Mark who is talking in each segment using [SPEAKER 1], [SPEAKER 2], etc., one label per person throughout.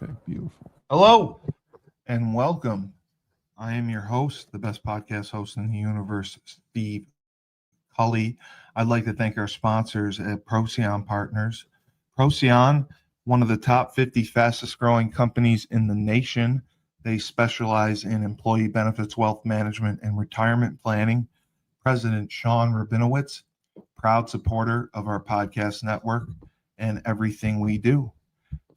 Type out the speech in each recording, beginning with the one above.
[SPEAKER 1] Okay, beautiful. Hello and welcome. I am your host, the best podcast host in the universe, Steve Cully. I'd like to thank our sponsors at Procyon Partners. Procyon, one of the top 50 fastest growing companies in the nation. They specialize in employee benefits, wealth management, and retirement planning. President Sean Rabinowitz, proud supporter of our podcast network and everything we do.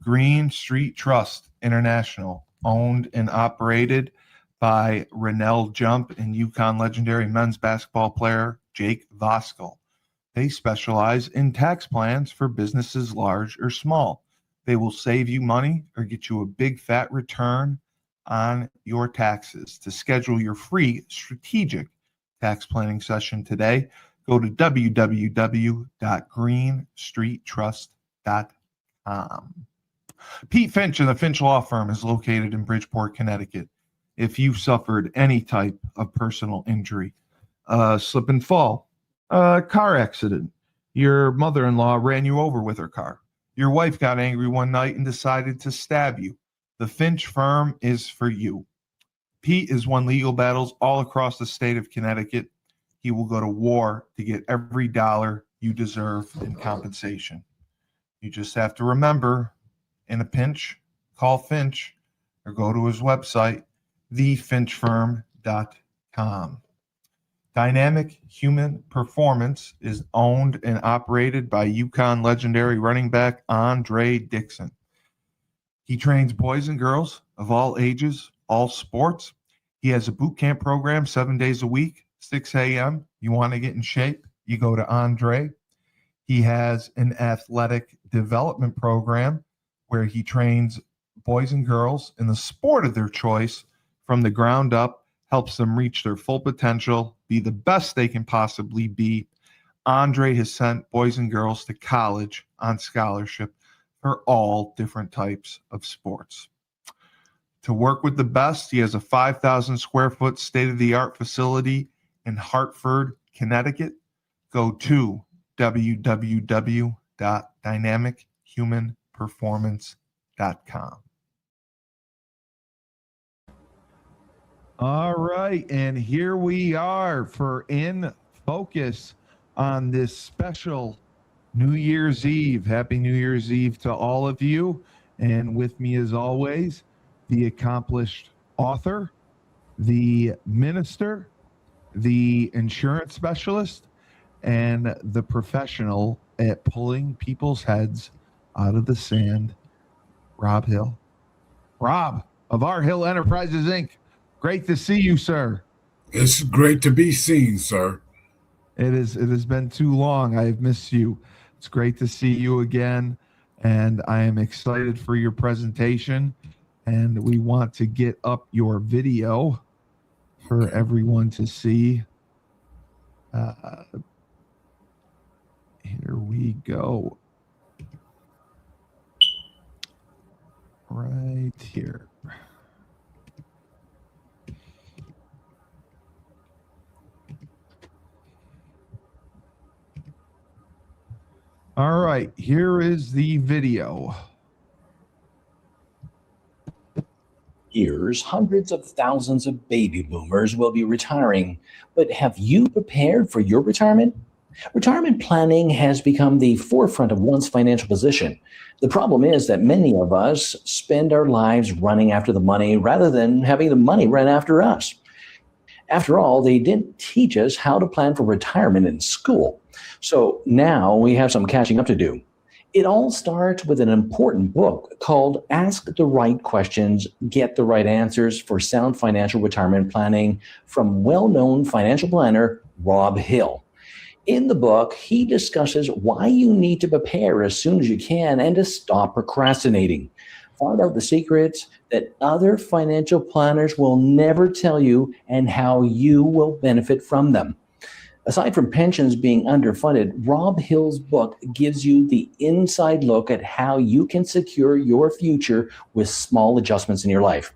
[SPEAKER 1] Green Street Trust International, owned and operated by Rennell Jump and UConn legendary men's basketball player Jake Voskuhl. They specialize in tax plans for businesses large or small. They will save you money or get you a big fat return on your taxes. To schedule your free strategic tax planning session today, go to www.greenstreettrust.com. Pete Finch and the Finch Law Firm is located in Bridgeport, Connecticut. If you've suffered any type of personal injury, slip and fall, car accident, your mother-in-law ran you over with her car, your wife got angry one night and decided to stab you, the Finch Firm is for you. Pete has won legal battles all across the state of Connecticut. He will go to war to get every dollar you deserve in compensation. You just have to remember, in a pinch, call Finch or go to his website, thefinchfirm.com. Dynamic Human Performance is owned and operated by UConn legendary running back Andre Dixon. He trains boys and girls of all ages, all sports. He has a boot camp program 7 days a week, 6 a.m. You want to get in shape, you go to Andre. He has an athletic development program where he trains boys and girls in the sport of their choice from the ground up, helps them reach their full potential, be the best they can possibly be. Andre has sent boys and girls to college on scholarship for all different types of sports. To work with the best, he has a 5,000 square foot state-of-the-art facility in Hartford, Connecticut. Go to www.dynamichumanperformance.com. All right, and here we are for In Focus on this special New Year's Eve. Happy New Year's Eve to all of you. And with me, as always, the accomplished author, the minister, the insurance specialist, and the professional at pulling people's heads out of the sand, Robb Hill. Robb of R Hill Enterprises, Inc. Great to see you, sir.
[SPEAKER 2] It's great to be seen, sir.
[SPEAKER 1] It has been too long. I have missed you. It's great to see you again, and I am excited for your presentation, and we want to get up your video for everyone to see. Here we go. Right here. All right, here is the video.
[SPEAKER 3] Years, hundreds of thousands of baby boomers will be retiring. But have you prepared for your retirement? Retirement planning has become the forefront of one's financial position. The problem is that many of us spend our lives running after the money rather than having the money run after us. After all, they didn't teach us how to plan for retirement in school. So now we have some catching up to do. It all starts with an important book called Ask the Right Questions, Get the Right Answers for Sound Financial Retirement Planning from well-known financial planner Robb Hill. In the book, he discusses why you need to prepare as soon as you can and to stop procrastinating. Find out the secrets that other financial planners will never tell you and how you will benefit from them. Aside from pensions being underfunded, Robb Hill's book gives you the inside look at how you can secure your future with small adjustments in your life.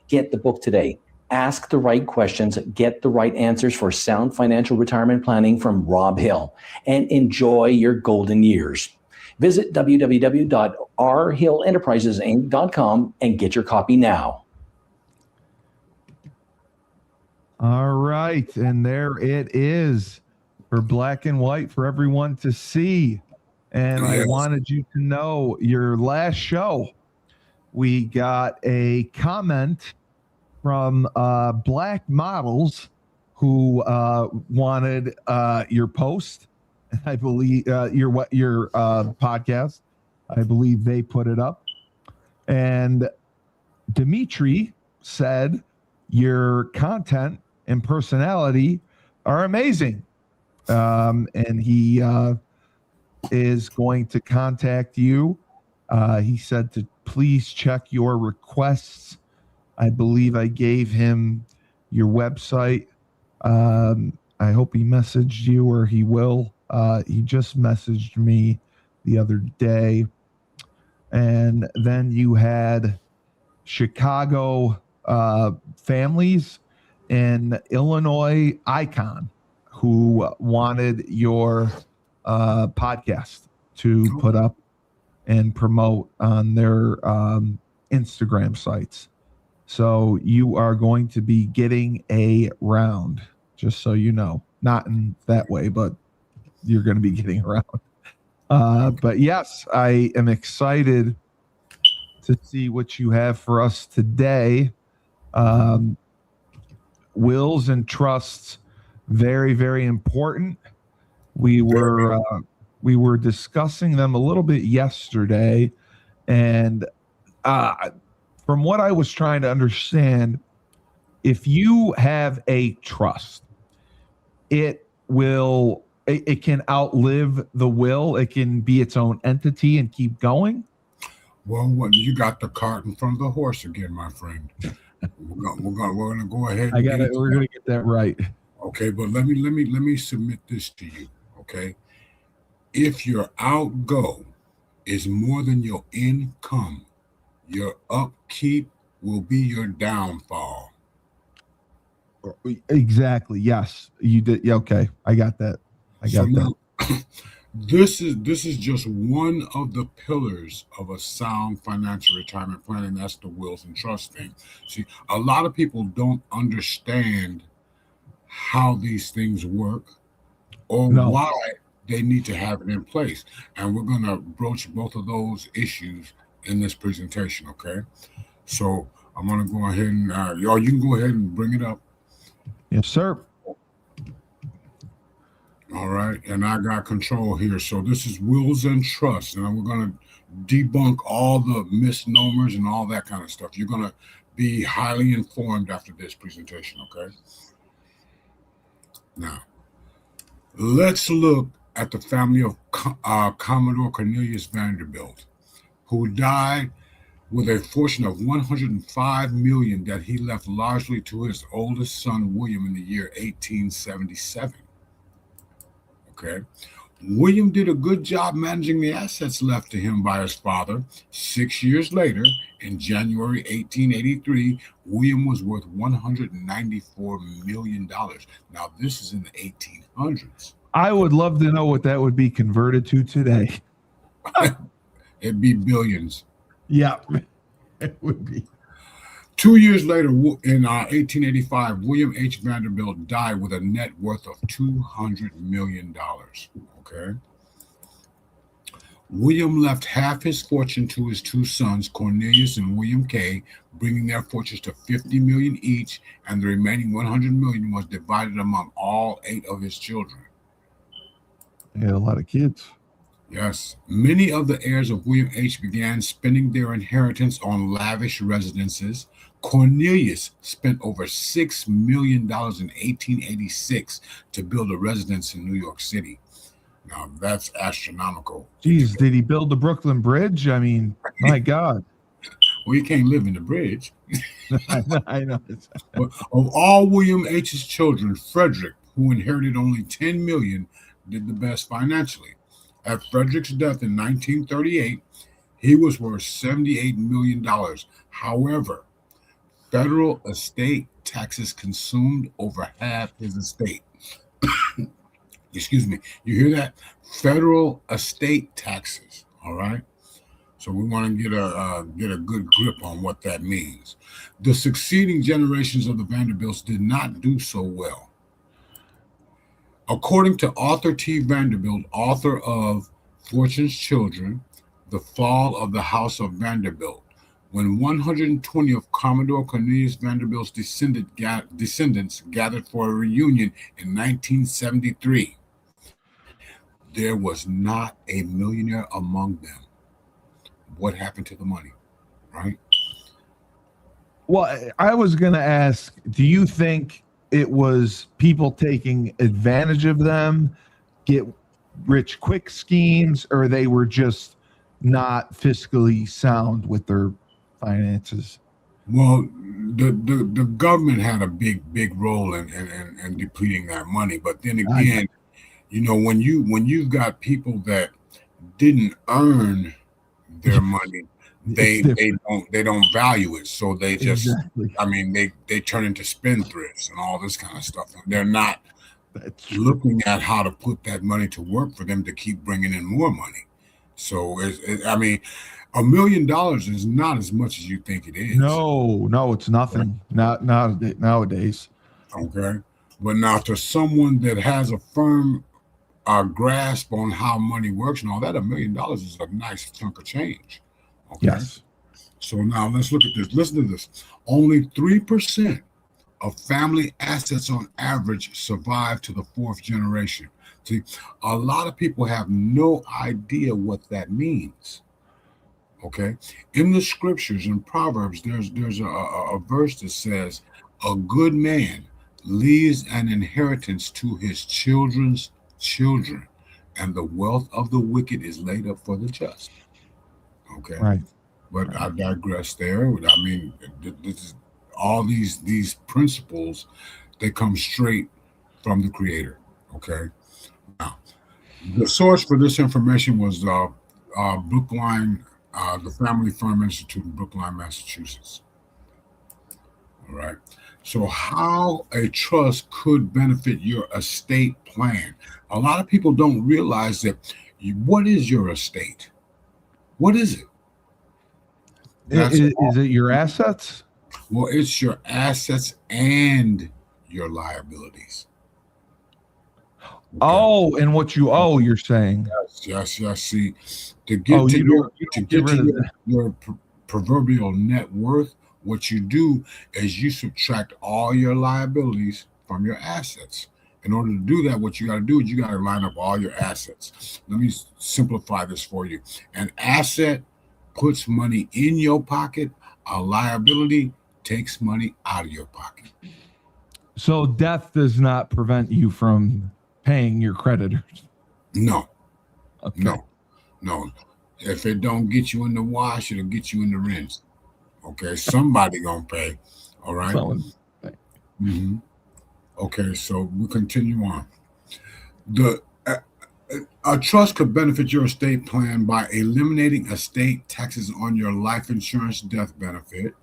[SPEAKER 3] Get the book today. Ask the right questions, get the right answers for sound financial retirement planning from Robb Hill, and enjoy your golden years. Visit www.rhillenterprisesinc.com and get your copy now.
[SPEAKER 1] All right. And there it is for black and white for everyone to see. And I
[SPEAKER 2] Yes.
[SPEAKER 1] wanted you to know your last show, we got a comment from Black Models who wanted your post. I believe your podcast. I believe they put it up. And Dimitri said your content and personality are amazing. And he is going to contact you. He said to please check your requests. I believe I gave him your website. I hope he messaged you, or he will. He just messaged me the other day. And then you had Chicago families and Illinois Icon who wanted your podcast to put up and promote on their Instagram sites. So you are going to be getting a round, just so you know. Not in that way, but you're going to be getting around. But yes, I am excited to see what you have for us today. Wills and trusts, very, very important. We were discussing them a little bit yesterday, and from what I was trying to understand, if you have a trust, it can outlive the will. It can be its own entity and keep going.
[SPEAKER 2] Well, when you got the cart in front of the horse again, my friend. We're gonna go ahead.
[SPEAKER 1] We're gonna get that right.
[SPEAKER 2] Okay, but let me submit this to you. Okay, if your outgo is more than your income, your upkeep will be your downfall.
[SPEAKER 1] Exactly. Yes, you did. Yeah, okay, I got that.
[SPEAKER 2] Now, this is just one of the pillars of a sound financial retirement plan, and that's the wills and trust thing. See, a lot of people don't understand how these things work or why they need to have it in place. And we're going to broach both of those issues in this presentation, okay? So I'm going to go ahead and, y'all, you can go ahead and bring it up.
[SPEAKER 1] Yes, sir.
[SPEAKER 2] All right, and I got control here. So this is wills and trusts, and we're going to debunk all the misnomers and all that kind of stuff. You're going to be highly informed after this presentation, okay? Now, let's look at the family of Commodore Cornelius Vanderbilt, who died with a fortune of $105 million that he left largely to his oldest son, William, in the year 1877. Okay. William did a good job managing the assets left to him by his father. 6 years later, in January 1883, William was worth $194 million. Now, this is in the 1800s.
[SPEAKER 1] I would love to know what that would be converted to today.
[SPEAKER 2] It'd be billions.
[SPEAKER 1] Yeah, it would be.
[SPEAKER 2] 2 years later, in 1885, William H. Vanderbilt died with a net worth of $200 million. Okay. William left half his fortune to his two sons, Cornelius and William K., bringing their fortunes to $50 million each, and the remaining $100 million was divided among all 8 of his children.
[SPEAKER 1] He had a lot of kids.
[SPEAKER 2] Yes. Many of the heirs of William H. began spending their inheritance on lavish residences. Cornelius spent over $6 million in 1886 to build a residence in New York City. Now, that's astronomical.
[SPEAKER 1] Jeez, did he build the Brooklyn Bridge? I mean, my God.
[SPEAKER 2] Well, you can't live in the bridge.
[SPEAKER 1] I know.
[SPEAKER 2] But of all William H.'s children, Frederick, who inherited only $10 million, did the best financially. At Frederick's death in 1938, he was worth $78 million. However, federal estate taxes consumed over half his estate. Excuse me. You hear that? Federal estate taxes. All right. So we want to get a good grip on what that means. The succeeding generations of the Vanderbilts did not do so well. According to Arthur T. Vanderbilt, author of Fortune's Children, The Fall of the House of Vanderbilt, when 120 of Commodore Cornelius Vanderbilt's descendants gathered for a reunion in 1973, there was not a millionaire among them. What happened to the money, right?
[SPEAKER 1] Well, I was going to ask, do you think it was people taking advantage of them, get rich quick schemes, or they were just not fiscally sound with their finances?
[SPEAKER 2] Well, the government had a big role in depleting that money. But then again, when you've got people that didn't earn their money, they don't value it. So they just they turn into spendthrifts and all this kind of stuff. And they're not looking at how to put that money to work for them to keep bringing in more money. So $1 million is not as much as you think it is.
[SPEAKER 1] No, it's nothing. Not nowadays.
[SPEAKER 2] Okay. But now to someone that has a firm grasp on how money works and all that, $1 million is a nice chunk of change. Okay.
[SPEAKER 1] Yes.
[SPEAKER 2] So now let's look at this. Listen to this. Only 3% of family assets on average survive to the fourth generation. See, a lot of people have no idea what that means. Okay. In the scriptures, in Proverbs, there's a verse that says, a good man leaves an inheritance to his children's children, and the wealth of the wicked is laid up for the just. Okay.
[SPEAKER 1] Right.
[SPEAKER 2] But I digress there. I mean, this is, all these principles, they come straight from the Creator. Okay. Now, the source for this information was Brookline, the Family Firm Institute in Brookline, Massachusetts. All right. So how a trust could benefit your estate plan. A lot of people don't realize that. What is your estate? What is it?
[SPEAKER 1] Is it your assets?
[SPEAKER 2] Well, it's your assets and your liabilities. Okay.
[SPEAKER 1] Oh, and what you owe, you're saying.
[SPEAKER 2] Yes. See, to get to your proverbial net worth, what you do is you subtract all your liabilities from your assets. In order to do that, what you got to do is you got to line up all your assets. Let me simplify this for you. An asset puts money in your pocket. A liability takes money out of your pocket.
[SPEAKER 1] So death does not prevent you from paying your creditors?
[SPEAKER 2] No.
[SPEAKER 1] Okay.
[SPEAKER 2] No. If it don't get you in the wash, it'll get you in the rinse. Okay, somebody gonna pay. All right. Mm-hmm. Okay, so we continue on. A trust could benefit your estate plan by eliminating estate taxes on your life insurance death benefit.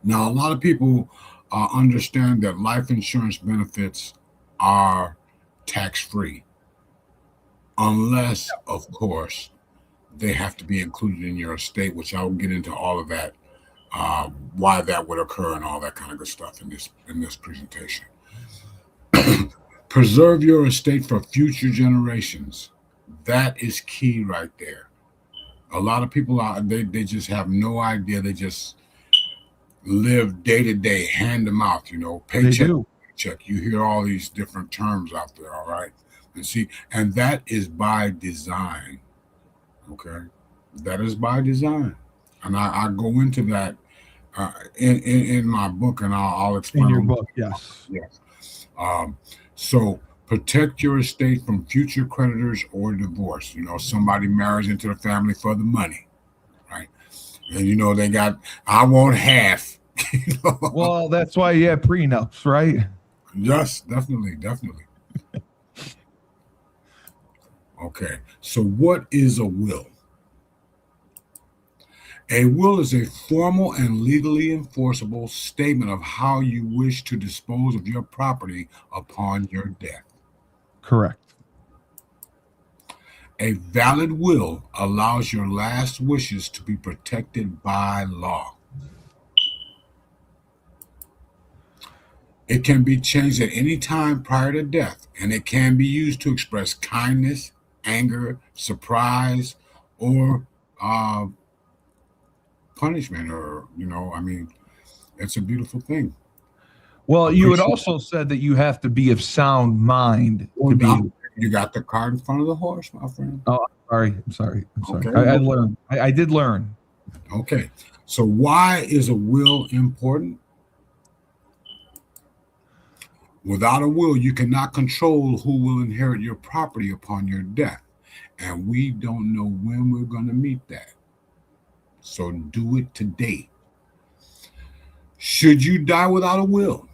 [SPEAKER 2] Now, a lot of people understand that life insurance benefits are tax-free, unless, of course, they have to be included in your estate, which I will get into all of that, why that would occur and all that kind of good stuff in this presentation. Preserve your estate for future generations. That is key right there. A lot of people they just have no idea. They just live day to day, hand to mouth, paycheck to paycheck. You hear all these different terms out there, all right? And that is by design. Okay, that is by design, and I go into that in my book, and I'll explain.
[SPEAKER 1] In your book, yes.
[SPEAKER 2] So protect your estate from future creditors or divorce. Somebody marries into the family for the money, right? And they got, I want half.
[SPEAKER 1] Well, that's why you have prenups, right?
[SPEAKER 2] Yes, definitely. Okay, so what is a will? A will is a formal and legally enforceable statement of how you wish to dispose of your property upon your death.
[SPEAKER 1] Correct.
[SPEAKER 2] A valid will allows your last wishes to be protected by law. It can be changed at any time prior to death, and it can be used to express kindness, anger, surprise, or uh, punishment, or, it's a beautiful thing.
[SPEAKER 1] Well, you had also said that you have to be of sound mind
[SPEAKER 2] Well,
[SPEAKER 1] to be.
[SPEAKER 2] you got the cart in front of the horse, my friend.
[SPEAKER 1] Oh, I'm sorry.
[SPEAKER 2] Okay,
[SPEAKER 1] I learned. I did learn.
[SPEAKER 2] Okay. So why is a will important? Without a will, you cannot control who will inherit your property upon your death. And we don't know when we're going to meet that. So do it today. Should you die without a will,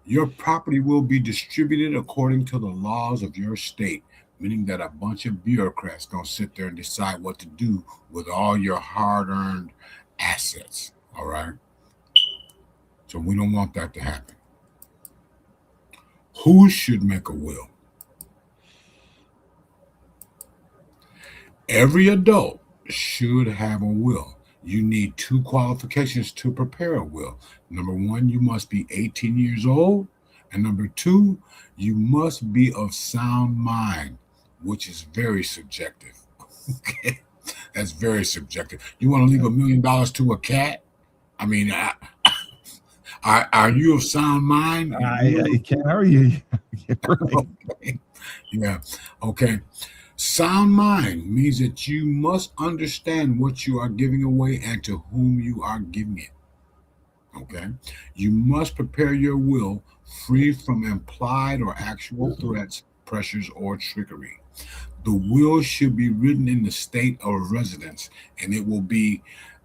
[SPEAKER 2] your property will be distributed according to the laws of your state, meaning that a bunch of bureaucrats don't sit there and decide what to do with all your hard-earned assets. All right? So we don't want that to happen. Who should make a will? Every adult should have a will. You need 2 qualifications to prepare a will. Number 1, you must be 18 years old. And number 2, you must be of sound mind, which is very subjective. Okay? That's very subjective. You want to leave $1 million to a cat? I mean, are you of sound mind?
[SPEAKER 1] I can't argue. Right.
[SPEAKER 2] Okay. Yeah. Okay. Sound mind means that you must understand what you are giving away and to whom you are giving it. Okay. You must prepare your will free from implied or actual threats, pressures, or trickery. The will should be written in the state of residence, and it will be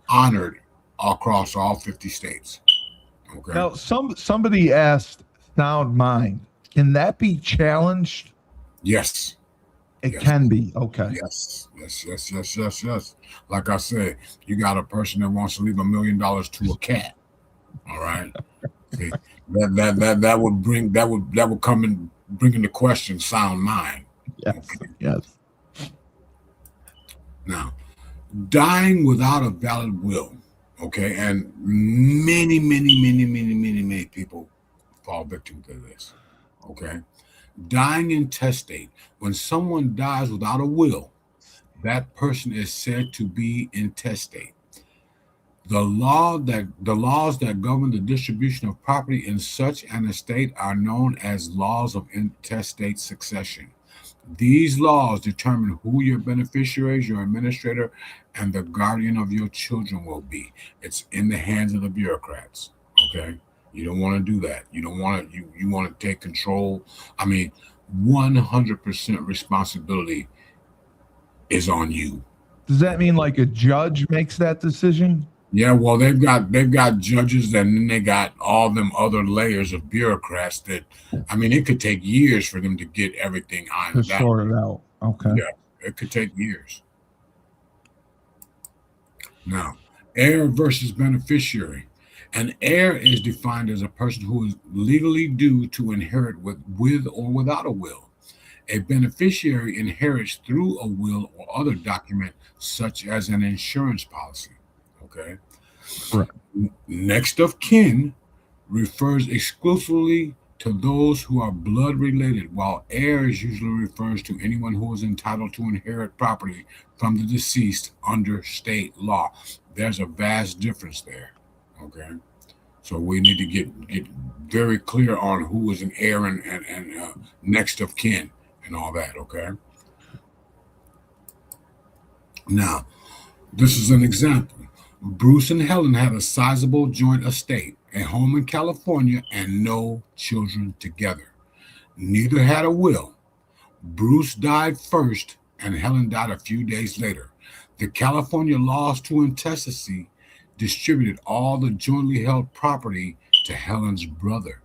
[SPEAKER 2] honored across all 50 states. Okay.
[SPEAKER 1] Now, somebody asked sound mind. Can that be challenged?
[SPEAKER 2] Yes.
[SPEAKER 1] It can be. Okay.
[SPEAKER 2] Yes. Like I said, you got a person that wants to leave $1 million to a cat. All right. See, that would come and bring into question sound mind.
[SPEAKER 1] Yes.
[SPEAKER 2] Okay.
[SPEAKER 1] Yes.
[SPEAKER 2] Now, dying without a valid will. Okay, and many people fall victim to this. Okay, dying intestate. When someone dies without a will, that person is said to be intestate. The laws that govern the distribution of property in such an estate are known as laws of intestate succession. These laws determine who your beneficiaries, your administrator, and the guardian of your children will be. It's in the hands of the bureaucrats. Okay, you don't want to do that. You don't want to. You want to take control. I mean, 100% responsibility is on you.
[SPEAKER 1] Does that mean like a judge makes that decision?
[SPEAKER 2] Yeah, well, they've got judges, and then they got all them other layers of bureaucrats that, I mean, it could take years for them to get everything ironed out.
[SPEAKER 1] Sort it out. Okay.
[SPEAKER 2] Yeah, it could take years. Now, heir versus beneficiary. An heir is defined as a person who is legally due to inherit with or without a will. A beneficiary inherits through a will or other document, such as an insurance policy. Okay.
[SPEAKER 1] Right.
[SPEAKER 2] Next of kin refers exclusively to those who are blood related, while heirs usually refers to anyone who is entitled to inherit property from the deceased under state law. There's a vast difference there. Okay. So we need to get very clear on who is an heir and next of kin and all that. Okay. Now, this is an example. Bruce and Helen had a sizable joint estate, a home in California, and no children together. Neither had a will. Bruce died first, and Helen died a few days later. The California laws to intestacy distributed all the jointly held property to Helen's brother.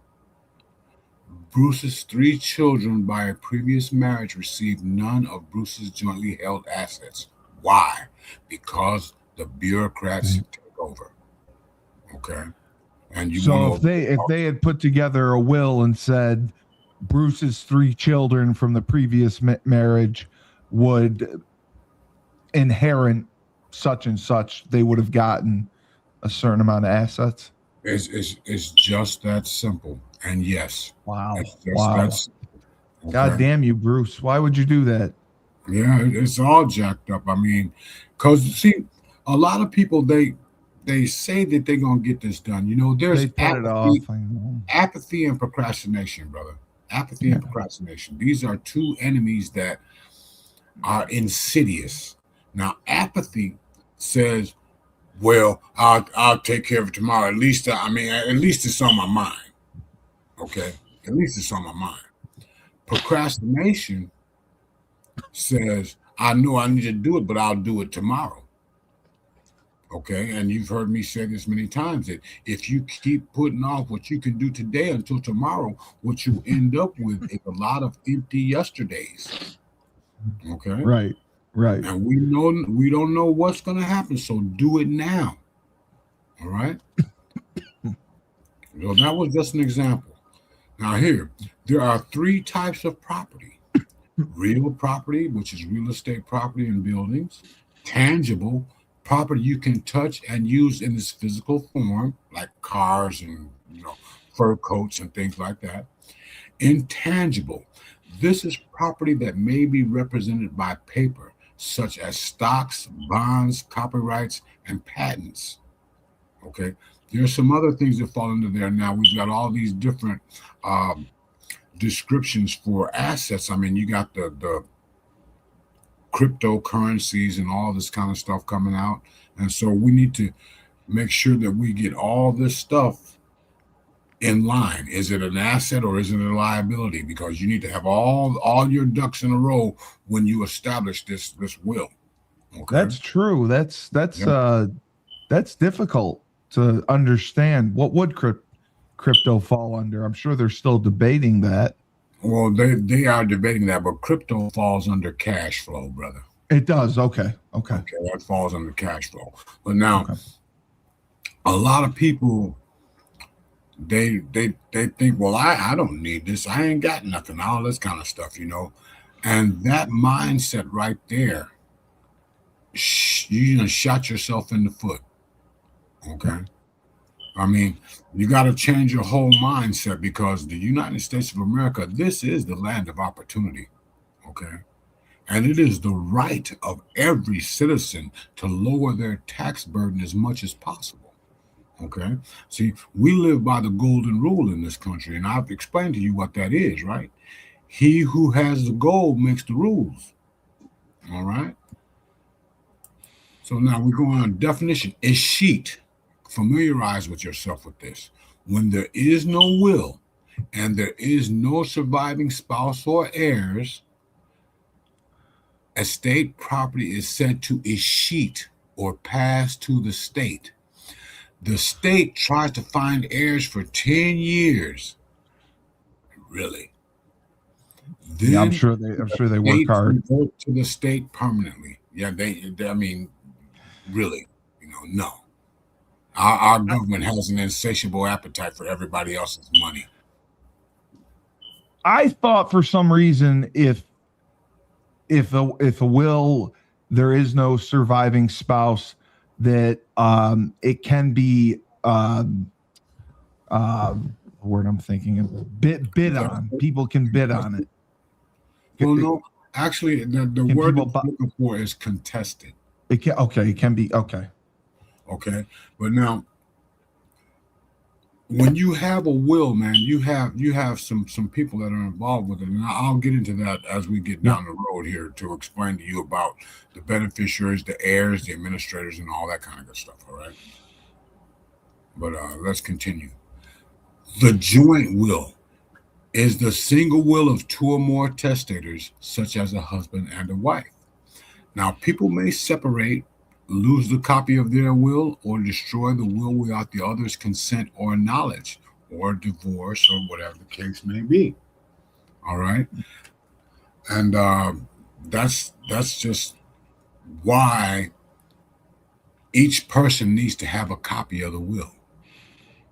[SPEAKER 2] Bruce's 3 children by a previous marriage received none of Bruce's jointly held assets. Why? Because the bureaucrats take over. Okay. And
[SPEAKER 1] if they had put together a will and said Bruce's 3 children from the previous marriage would inherent such and such, they would have gotten a certain amount of assets.
[SPEAKER 2] It's just that simple. And yes,
[SPEAKER 1] Wow.
[SPEAKER 2] it's just
[SPEAKER 1] Wow.
[SPEAKER 2] that simple. Okay?
[SPEAKER 1] God damn you, Bruce. Why would you do that?
[SPEAKER 2] Yeah, it's all jacked up. I mean, because see, a lot of people they say that they're gonna get this done. You know, there's
[SPEAKER 1] They put it off. I know.
[SPEAKER 2] apathy and procrastination, brother. Apathy and procrastination. These are two enemies that are insidious. Now, apathy says, "Well, I'll take care of it tomorrow. At least, at least it's on my mind." Okay, at least it's on my mind. Procrastination says, "I know I need to do it, but I'll do it tomorrow." Okay, and you've heard me say this many times that if you keep putting off what you can do today until tomorrow, what you end up with is a lot of empty yesterdays. Okay,
[SPEAKER 1] Right.
[SPEAKER 2] and we don't know what's going to happen, so do it now. All right. So that was just an example. Now here, there are three types of property: real property, which is real estate property and buildings; tangible property you can touch and use in its physical form, like cars and fur coats and things like that; intangible, this is property that may be represented by paper, such as stocks, bonds, copyrights, and patents. Okay, there's some other things that fall into there. Now we've got all these different descriptions for assets. I mean, you got the cryptocurrencies and all this kind of stuff coming out, and so we need to make sure that we get all this stuff in line. Is it an asset or is it a liability? Because you need to have all your ducks in a row when you establish this will. Okay,
[SPEAKER 1] That's true. That's difficult to understand. What would crypto fall under? I'm sure they're still debating that.
[SPEAKER 2] Well, they are debating that, but crypto falls under cash flow, brother.
[SPEAKER 1] It does. Okay.
[SPEAKER 2] Okay, that falls under cash flow. But now, a lot of people they think, well, I don't need this. I ain't got nothing. All this kind of stuff, and that mindset right there, you shot yourself in the foot. Okay. I mean, you got to change your whole mindset, because the United States of America, this is the land of opportunity. Okay. And it is the right of every citizen to lower their tax burden as much as possible. Okay. See, we live by the golden rule in this country, and I've explained to you what that is, right? He who has the gold makes the rules. All right. So now we go on definition. Escheat. Familiarize with yourself with this. When there is no will and there is no surviving spouse or heirs, estate property is said to escheat or pass to the state. The state tries to find heirs for 10 years. Really? Then
[SPEAKER 1] I'm sure they work hard.
[SPEAKER 2] To the state permanently. Yeah, I mean, really, no. Our government has an insatiable appetite for everybody else's money.
[SPEAKER 1] I thought for some reason if a will, there is no surviving spouse, that it can be the word I'm thinking of, bid on. People can bid on it.
[SPEAKER 2] Well, no, actually, the word I'm looking for is contested.
[SPEAKER 1] It can be okay.
[SPEAKER 2] Okay, but now, when you have a will, man, you have some people that are involved with it, and I'll get into that as we get down the road here to explain to you about the beneficiaries, the heirs, the administrators, and all that kind of good stuff. All right, but let's continue. The joint will is the single will of two or more testators, such as a husband and a wife. Now, people may separate, lose the copy of their will, or destroy the will without the other's consent or knowledge, or divorce, or whatever the case may be. All right, and that's just why each person needs to have a copy of the will.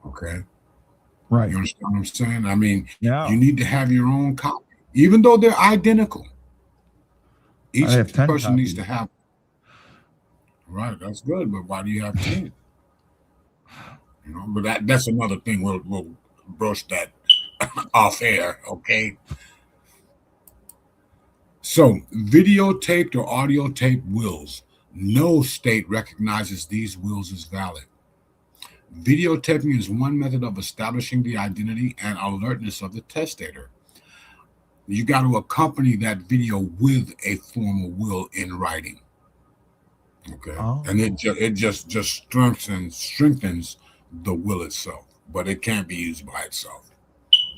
[SPEAKER 2] Okay,
[SPEAKER 1] right?
[SPEAKER 2] You understand what I'm saying? I mean,
[SPEAKER 1] yeah.
[SPEAKER 2] You need to have your own copy, even though they're identical. Each person needs to have. Right, that's good, but why do you have 10? But that's another thing. We'll brush that off air, okay? So, videotaped or audio taped wills. No state recognizes these wills as valid. Videotaping is one method of establishing the identity and alertness of the testator. You got to accompany that video with a formal will in writing. Okay, and it just strengthens the will itself, but it can't be used by itself.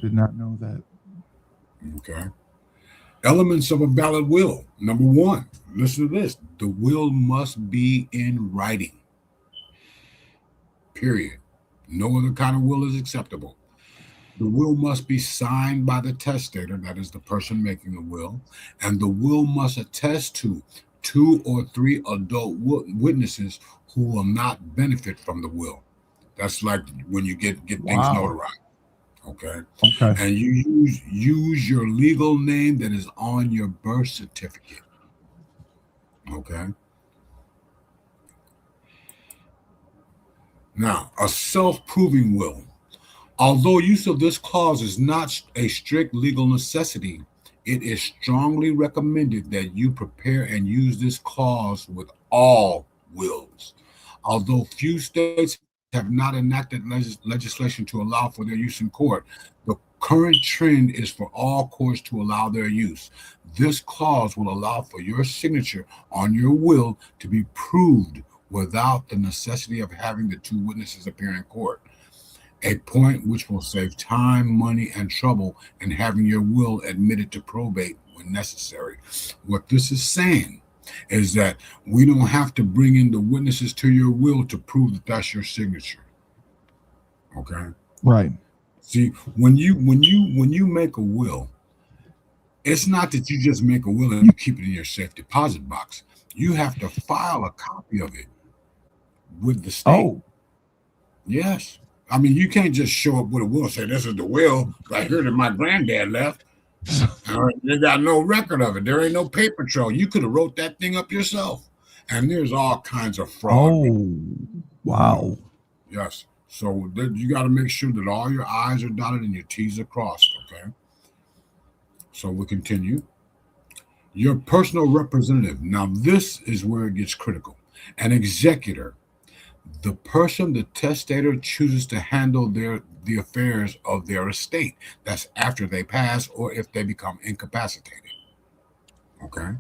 [SPEAKER 1] Did not know that.
[SPEAKER 2] Okay. Elements of a valid will. Number one, listen to this. The will must be in writing. Period. No other kind of will is acceptable. The will must be signed by the testator, that is the person making the will, and the will must attest to 2 or 3 adult witnesses who will not benefit from the will. That's like when you get things notarized. Okay. And you use your legal name that is on your birth certificate. Okay. Now, a self-proving will. Although use of this clause is not a strict legal necessity, it is strongly recommended that you prepare and use this clause with all wills. Although few states have not enacted legislation to allow for their use in court, the current trend is for all courts to allow their use. This clause will allow for your signature on your will to be proved without the necessity of having the 2 witnesses appear in court. A point which will save time, money, and trouble in having your will admitted to probate when necessary. What this is saying is that we don't have to bring in the witnesses to your will to prove that that's your signature. Okay.
[SPEAKER 1] Right.
[SPEAKER 2] See, when you make a will, it's not that you just make a will and you keep it in your safe deposit box. You have to file a copy of it with the state.
[SPEAKER 1] Oh.
[SPEAKER 2] Yes. I mean, you can't just show up with a will and say, this is the will right here that my granddad left. They got no record of it. There ain't no paper trail. You could have wrote that thing up yourself. And there's all kinds of fraud.
[SPEAKER 1] Oh, wow.
[SPEAKER 2] Yes. So you got to make sure that all your I's are dotted and your T's are crossed, okay? So we continue. Your personal representative. Now, this is where it gets critical. An executor. The person the testator chooses to handle the affairs of their estate. That's after they pass or if they become incapacitated. Okay.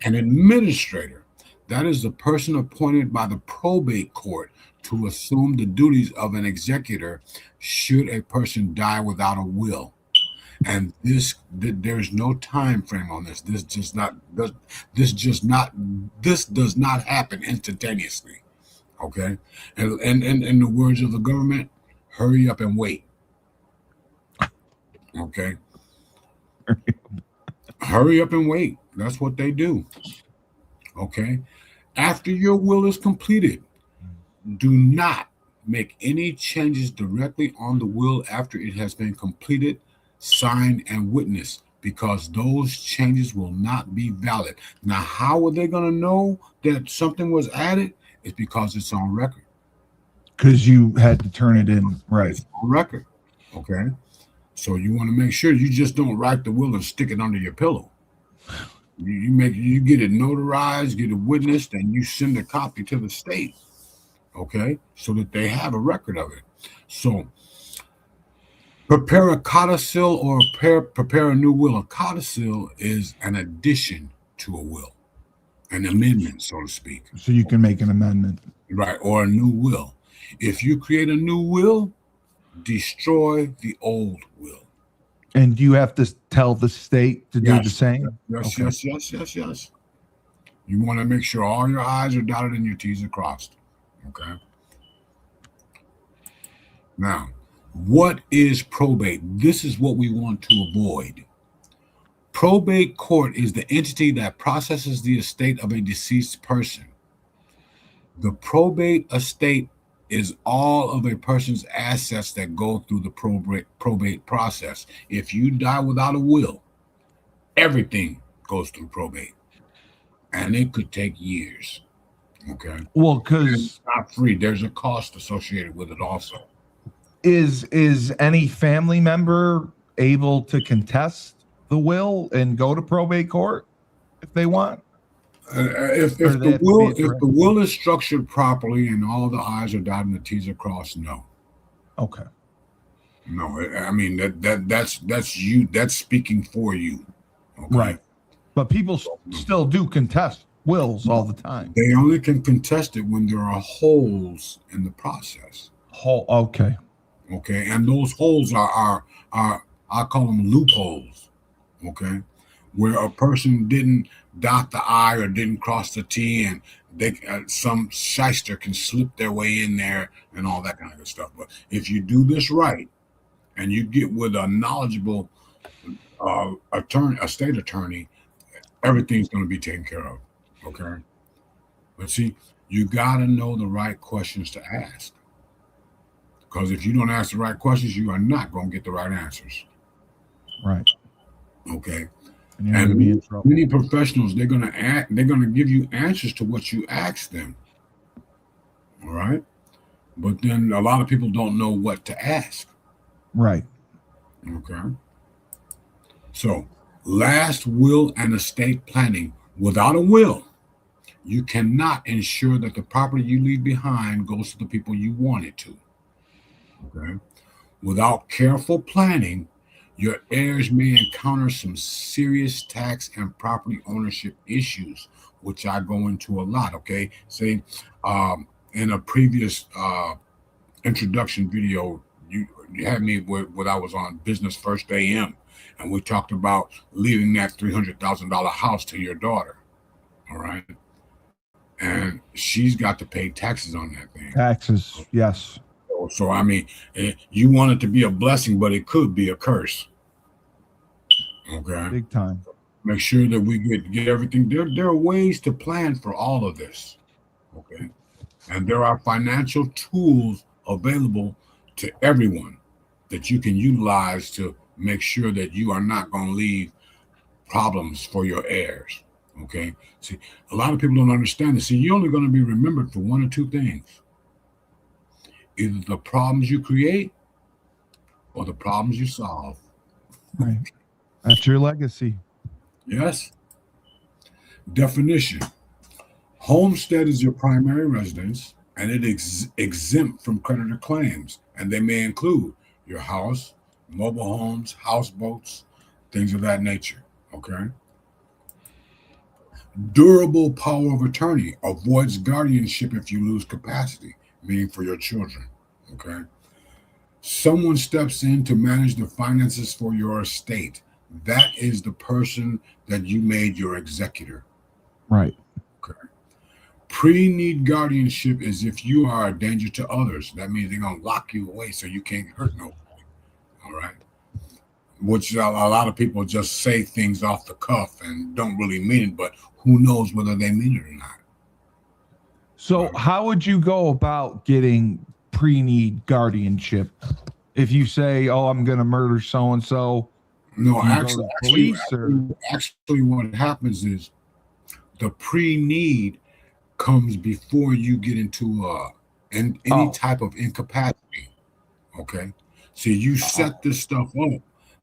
[SPEAKER 2] An administrator. That is the person appointed by the probate court to assume the duties of an executor should a person die without a will. And there's no time frame on this. This does not happen instantaneously. Okay, and in the words of the government, hurry up and wait. Okay, hurry up and wait. That's what they do. Okay, after your will is completed, do not make any changes directly on the will after it has been completed, signed, and witnessed, because those changes will not be valid. Now, how are they going to know that something was added? It's because it's on record.
[SPEAKER 1] Because you had to turn it in, right?
[SPEAKER 2] It's on record. Okay. So you want to make sure you just don't write the will and stick it under your pillow. You get it notarized, get it witnessed, and you send a copy to the state. Okay, so that they have a record of it. So prepare a codicil or prepare a new will. A codicil is an addition to a will. An amendment, so to speak.
[SPEAKER 1] So you can make an amendment.
[SPEAKER 2] Right, or a new will. If you create a new will, destroy the old will.
[SPEAKER 1] And you have to tell the state to do the same?
[SPEAKER 2] Yes, okay. Yes. You want to make sure all your I's are dotted and your T's are crossed. Okay? Now, what is probate? This is what we want to avoid. Probate court is the entity that processes the estate of a deceased person. The probate estate is all of a person's assets that go through the probate process. If you die without a will, everything goes through probate. And it could take years. Okay.
[SPEAKER 1] Well,
[SPEAKER 2] It's
[SPEAKER 1] because
[SPEAKER 2] not free. There's a cost associated with it also.
[SPEAKER 1] is any family member able to contest the will and go to probate court if they want, or do they have to be a
[SPEAKER 2] If
[SPEAKER 1] direct?
[SPEAKER 2] the will is structured properly and all the I's are dotted and the T's are crossed, no.
[SPEAKER 1] Okay.
[SPEAKER 2] No, I mean that's you. That's speaking for you. Okay.
[SPEAKER 1] Right. But people still do contest wills all the time.
[SPEAKER 2] They only can contest it when there are holes in the process.
[SPEAKER 1] Okay.
[SPEAKER 2] Okay, and those holes are I call them loopholes. Okay, where a person didn't dot the I or didn't cross the T, and they some shyster can slip their way in there and all that kind of good stuff. But if you do this right, and you get with a knowledgeable attorney, a state attorney, everything's going to be taken care of. Okay, but see, you got to know the right questions to ask, because if you don't ask the right questions, you are not going to get the right answers.
[SPEAKER 1] Right.
[SPEAKER 2] Okay.
[SPEAKER 1] And you're going to be in trouble.
[SPEAKER 2] Many professionals, they're going to give you answers to what you ask them. All right. But then a lot of people don't know what to ask.
[SPEAKER 1] Right.
[SPEAKER 2] Okay. So, last will and estate planning. Without a will, you cannot ensure that the property you leave behind goes to the people you want it to. Okay. Without careful planning, your heirs may encounter some serious tax and property ownership issues, which I go into a lot. Okay. Say, in a previous introduction video, you had me when I was on Business First AM, and we talked about leaving that $300,000 house to your daughter. All right. And she's got to pay taxes on that thing.
[SPEAKER 1] Taxes, yes.
[SPEAKER 2] So I mean, you want it to be a blessing, but it could be a curse. Okay.
[SPEAKER 1] Big time.
[SPEAKER 2] Make sure that we get everything. There are ways to plan for all of this. Okay. And there are financial tools available to everyone that you can utilize to make sure that you are not going to leave problems for your heirs. Okay. See, a lot of people don't understand this. See, you're only going to be remembered for one or two things. Either the problems you create or the problems you solve.
[SPEAKER 1] Right. That's your legacy.
[SPEAKER 2] Yes. Definition. Homestead is your primary residence, and it is exempt from creditor claims, and they may include your house, mobile homes, houseboats, things of that nature. Okay. Durable power of attorney avoids guardianship if you lose capacity, meaning for your children. Okay. Someone steps in to manage the finances for your estate. That is the person that you made your executor.
[SPEAKER 1] Right.
[SPEAKER 2] Okay. Pre-need guardianship is if you are a danger to others. That means they're going to lock you away so you can't hurt nobody. All right. Which a lot of people just say things off the cuff and don't really mean it, but who knows whether they mean it or not.
[SPEAKER 1] So how would you go about getting pre-need guardianship? If you say, oh, I'm going to murder so-and-so.
[SPEAKER 2] No,
[SPEAKER 1] actually,
[SPEAKER 2] what happens is the pre-need comes before you get into any type of incapacity. Okay. So you set this stuff up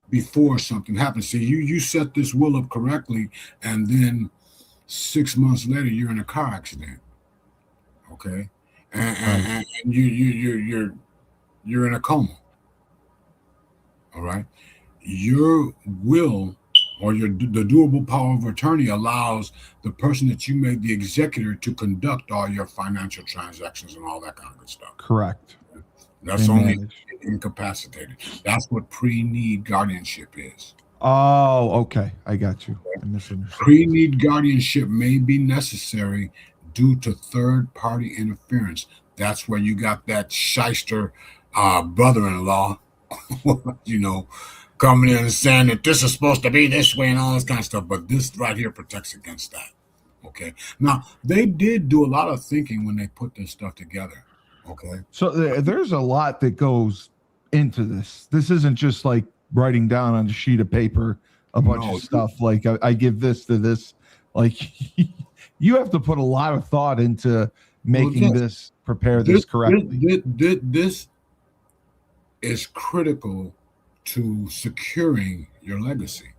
[SPEAKER 2] before something happens. So you set this will up correctly, and then 6 months later you're in a car accident. Okay. And you're in a coma. All right. Your will or the doable power of attorney allows the person that you made the executor to conduct all your financial transactions and all that kind of good stuff.
[SPEAKER 1] Correct.
[SPEAKER 2] That's only incapacitated. That's what pre-need guardianship is.
[SPEAKER 1] Oh, okay. I got you. I misunderstood.
[SPEAKER 2] Pre-need guardianship may be necessary due to third-party interference. That's where you got that shyster brother-in-law, coming in and saying that this is supposed to be this way and all this kind of stuff. But this right here protects against that. Okay. Now, they did do a lot of thinking when they put this stuff together. Okay.
[SPEAKER 1] So there's a lot that goes into this. This isn't just like writing down on a sheet of paper a bunch of stuff. Like I give this to this. Like you have to put a lot of thought into making prepare this correctly.
[SPEAKER 2] This is critical to securing your legacy.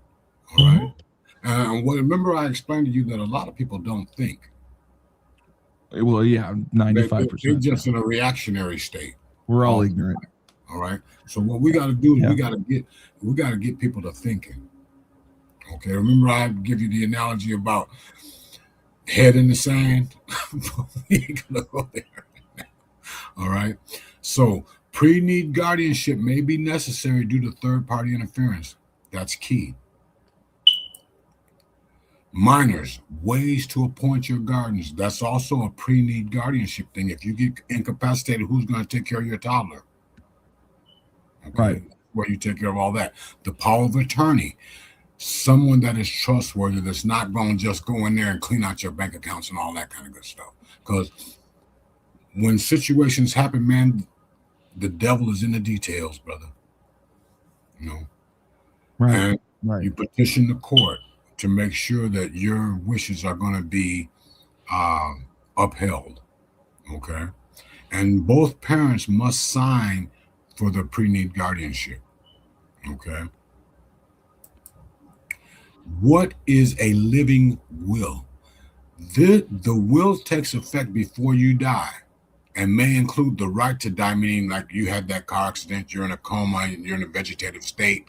[SPEAKER 2] All right. Remember, I explained to you that a lot of people don't think.
[SPEAKER 1] Well, yeah, 95%.
[SPEAKER 2] They're just in a reactionary state.
[SPEAKER 1] We're all ignorant.
[SPEAKER 2] All right. So what we got to do is we got to get people to thinking. Okay. Remember, I give you the analogy about head in the sand. We ain't gonna go there right now. All right. So pre-need guardianship may be necessary due to third-party interference. That's key. Minors, ways to appoint your guardians. That's also a pre-need guardianship thing. If you get incapacitated, who's going to take care of your toddler? Okay.
[SPEAKER 1] Right.
[SPEAKER 2] Where you take care of all that. The power of attorney. Someone that is trustworthy, that's not going to just go in there and clean out your bank accounts and all that kind of good stuff. Because when situations happen, man, the devil is in the details, brother. You know?
[SPEAKER 1] Right.
[SPEAKER 2] And you petition the court to make sure that your wishes are going to be upheld. Okay. And both parents must sign for the pre-need guardianship. Okay. What is a living will? The will takes effect before you die and may include the right to die, meaning like you had that car accident, you're in a coma, you're in a vegetative state.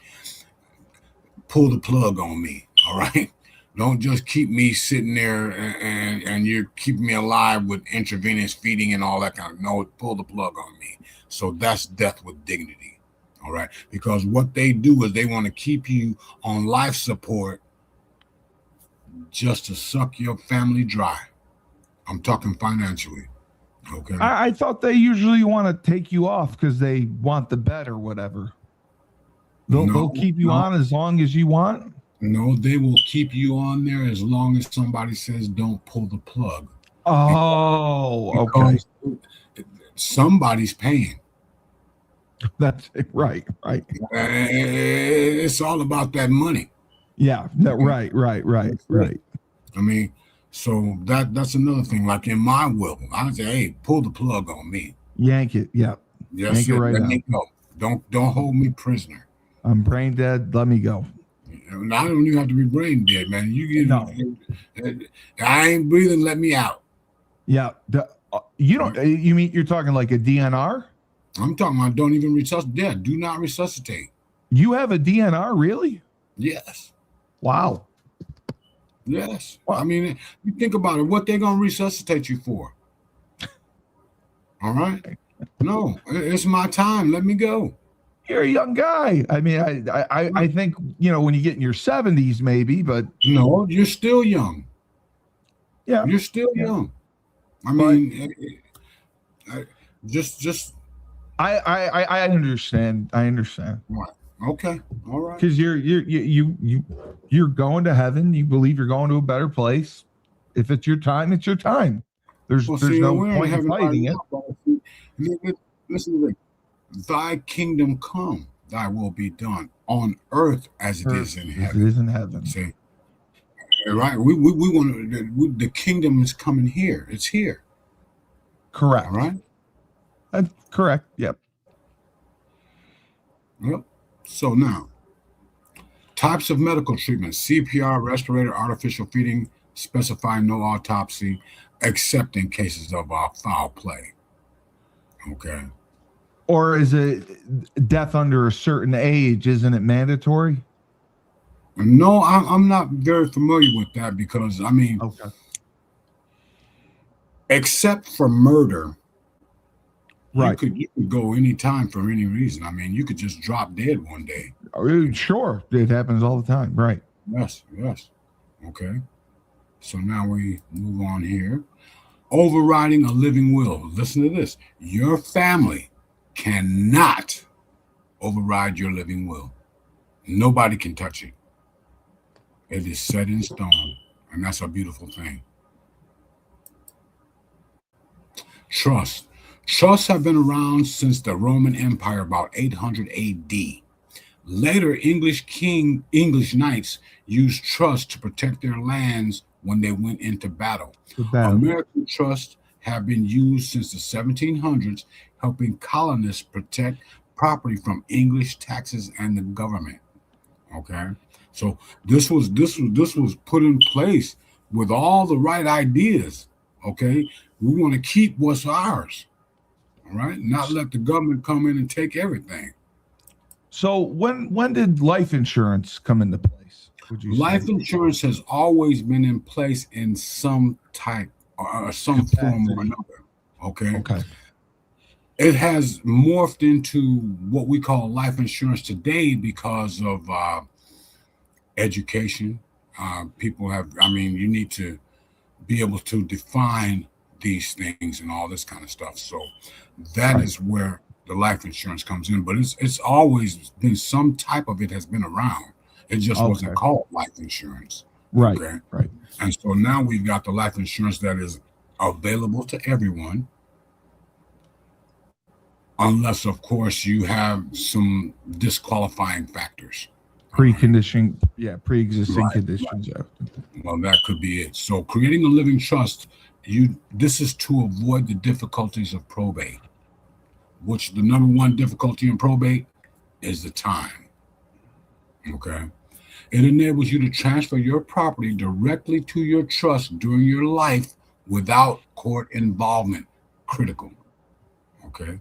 [SPEAKER 2] Pull the plug on me, all right? Don't just keep me sitting there and you're keeping me alive with intravenous feeding and all that kind of, no, pull the plug on me. So that's death with dignity, all right? Because what they do is they want to keep you on life support just to suck your family dry. I'm talking financially. Okay.
[SPEAKER 1] I thought they usually want to take you off because they want the bet or whatever. They'll keep you on as long as you want.
[SPEAKER 2] No, they will keep you on there as long as somebody says don't pull the plug.
[SPEAKER 1] Oh, okay.
[SPEAKER 2] Somebody's paying.
[SPEAKER 1] That's right.
[SPEAKER 2] It's all about that money.
[SPEAKER 1] Yeah, right.
[SPEAKER 2] I mean, so that's another thing. Like in my will, I say, hey, pull the plug on me.
[SPEAKER 1] Yank it. Yeah.
[SPEAKER 2] Yes,
[SPEAKER 1] yank it right
[SPEAKER 2] let
[SPEAKER 1] out.
[SPEAKER 2] me go. Don't hold me prisoner.
[SPEAKER 1] I'm brain dead. Let me go.
[SPEAKER 2] And I don't even have to be brain dead, man. I ain't breathing. Let me out.
[SPEAKER 1] Yeah. You don't. You mean you're talking like a DNR?
[SPEAKER 2] I'm talking about don't even resuscitate. Yeah, do not resuscitate.
[SPEAKER 1] You have a DNR, really?
[SPEAKER 2] Yes.
[SPEAKER 1] Wow.
[SPEAKER 2] Yes. Wow. I mean, you think about it. What they gonna resuscitate you for? All right. No, it's my time. Let me go.
[SPEAKER 1] You're a young guy. I mean, I think, when you get in your 70s, maybe, but
[SPEAKER 2] no, you're still young.
[SPEAKER 1] Yeah,
[SPEAKER 2] you're still young. I mean, just.
[SPEAKER 1] I understand. I understand.
[SPEAKER 2] Right. Okay. All right.
[SPEAKER 1] Because you're going to heaven. You believe you're going to a better place. If it's your time, it's your time. There's no point in fighting it.
[SPEAKER 2] Listen to this. Thy kingdom come, thy will be done on earth as it is in heaven.
[SPEAKER 1] It is in heaven.
[SPEAKER 2] See, right? We want the kingdom is coming here. It's here.
[SPEAKER 1] Correct.
[SPEAKER 2] All right.
[SPEAKER 1] Correct. Yep.
[SPEAKER 2] Yep. So now, types of medical treatment: CPR, respirator, artificial feeding. Specify no autopsy, except in cases of foul play. Okay.
[SPEAKER 1] Or is it death under a certain age? Isn't it mandatory?
[SPEAKER 2] No, I'm not very familiar with that because, I mean,
[SPEAKER 1] okay.
[SPEAKER 2] Except for murder,
[SPEAKER 1] right?
[SPEAKER 2] You could go anytime for any reason. I mean, you could just drop dead one day.
[SPEAKER 1] Sure, it happens all the time, right?
[SPEAKER 2] Yes. Okay. So now we move on here. Overriding a living will. Listen to this. Your family cannot override your living will. Nobody can touch it. It is set in stone, and that's a beautiful thing. Trust. Trusts have been around since the Roman Empire, about 800 AD. Later, English knights used trust to protect their lands when they went into battle.
[SPEAKER 1] The battle.
[SPEAKER 2] American trusts have been used since the 1700s, helping colonists protect property from English taxes and the government. Okay, so this was put in place with all the right ideas. Okay, we want to keep what's ours. All right, not let the government come in and take everything.
[SPEAKER 1] So when did life insurance come into place? Would you
[SPEAKER 2] Life
[SPEAKER 1] say?
[SPEAKER 2] insurance has always been in place in some type or some form or
[SPEAKER 1] Capacity.
[SPEAKER 2] another. Okay,
[SPEAKER 1] Okay.
[SPEAKER 2] it has morphed into what we call life insurance today because of education. People have, I mean, you need to be able to define these things and all this kind of stuff. So that
[SPEAKER 1] Right.
[SPEAKER 2] is where the life insurance comes in. But it's always been some type of it has been around. It just wasn't
[SPEAKER 1] Okay.
[SPEAKER 2] called life insurance.
[SPEAKER 1] Right.
[SPEAKER 2] Okay.
[SPEAKER 1] Right.
[SPEAKER 2] And so now we've got the life insurance that is available to everyone, unless, of course, you have some disqualifying factors. All right.
[SPEAKER 1] Preconditioning. Yeah. Pre-existing
[SPEAKER 2] Right.
[SPEAKER 1] conditions. Yeah.
[SPEAKER 2] Well, that could be it. So creating a living trust, this is to avoid the difficulties of probate, which the number one difficulty in probate is the time. Okay. It enables you to transfer your property directly to your trust during your life without court involvement. Critical. Okay.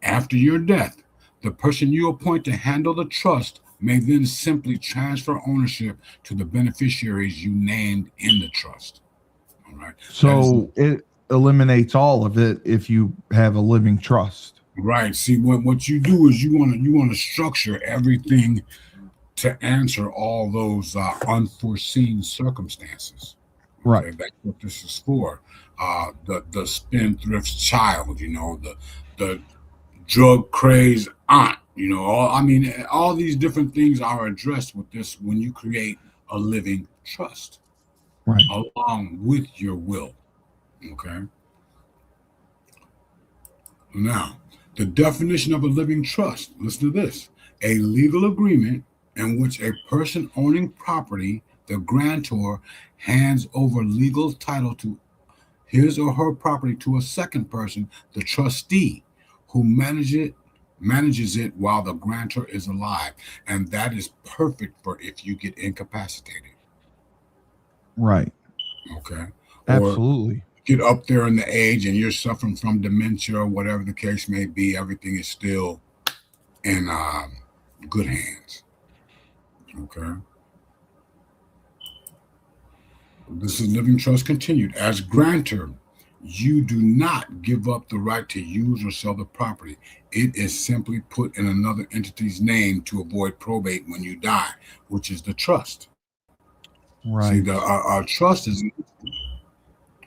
[SPEAKER 2] After your death, the person you appoint to handle the trust may then simply transfer ownership to the beneficiaries you named in the trust. All right.
[SPEAKER 1] So it eliminates all of it if you have a living trust.
[SPEAKER 2] Right. See, what you do is you want to structure everything to answer all those unforeseen circumstances.
[SPEAKER 1] Right.
[SPEAKER 2] Okay, that's what this is for. The spendthrift's child, the drug crazed aunt, all these different things are addressed with this when you create a living trust,
[SPEAKER 1] Right.
[SPEAKER 2] along with your will. Okay. Now, the definition of a living trust. Listen to this: a legal agreement in which a person owning property, the grantor, hands over legal title to his or her property to a second person, the trustee, who manages it while the grantor is alive. And that is perfect for if you get incapacitated.
[SPEAKER 1] Right.
[SPEAKER 2] Okay. Or
[SPEAKER 1] Absolutely.
[SPEAKER 2] get up there in the age and you're suffering from dementia or whatever the case may be, everything is still in good hands. Okay. This is living trust continued. As grantor, you do not give up the right to use or sell the property. It is simply put in another entity's name to avoid probate when you die, which is the trust.
[SPEAKER 1] Right.
[SPEAKER 2] See, our trust is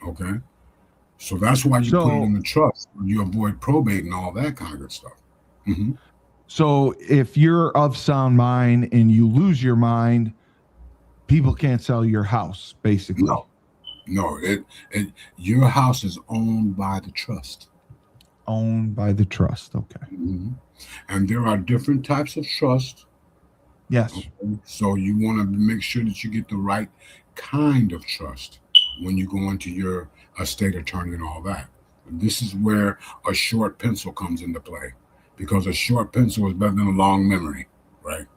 [SPEAKER 2] okay. So that's why you put it in the trust. You avoid probate and all that kind of good stuff. Mm-hmm.
[SPEAKER 1] So if you're of sound mind and you lose your mind, people can't sell your house, basically.
[SPEAKER 2] No, your house is owned by the trust.
[SPEAKER 1] Owned by the trust. Okay.
[SPEAKER 2] Mm-hmm. And there are different types of trust.
[SPEAKER 1] Yes.
[SPEAKER 2] Okay? So you want to make sure that you get the right kind of trust when you go into your estate attorney and all that. This is where a short pencil comes into play, because a short pencil is better than a long memory, right?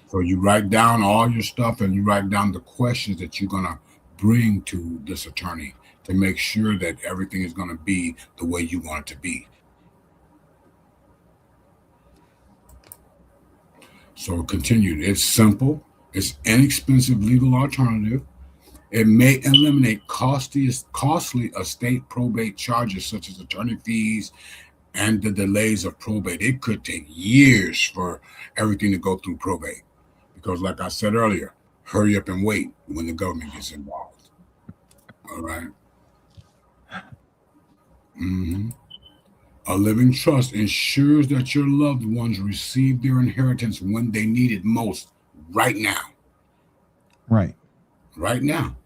[SPEAKER 2] So you write down all your stuff and you write down the questions that you're going to bring to this attorney to make sure that everything is going to be the way you want it to be. So continued. It's simple. It's inexpensive legal alternative. It may eliminate costly estate probate charges such as attorney fees and the delays of probate. It could take years for everything to go through probate because, like I said earlier, hurry up and wait when the government gets involved. All right. Mm-hmm. A living trust ensures that your loved ones receive their inheritance when they need it most, right now.
[SPEAKER 1] Right.
[SPEAKER 2] Right now.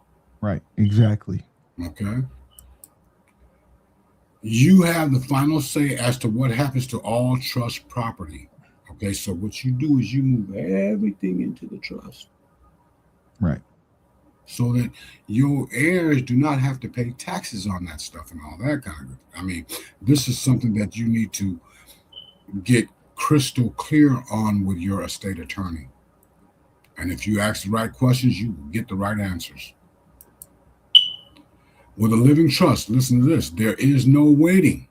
[SPEAKER 1] Right. Exactly.
[SPEAKER 2] Okay. You have the final say as to what happens to all trust property. Okay. So what you do is you move everything into the trust.
[SPEAKER 1] Right.
[SPEAKER 2] so that your heirs do not have to pay taxes on that stuff and all that kind of. I mean, this is something that you need to get crystal clear on with your estate attorney. And if you ask the right questions, you will get the right answers. With a living trust, listen to this, there is no waiting,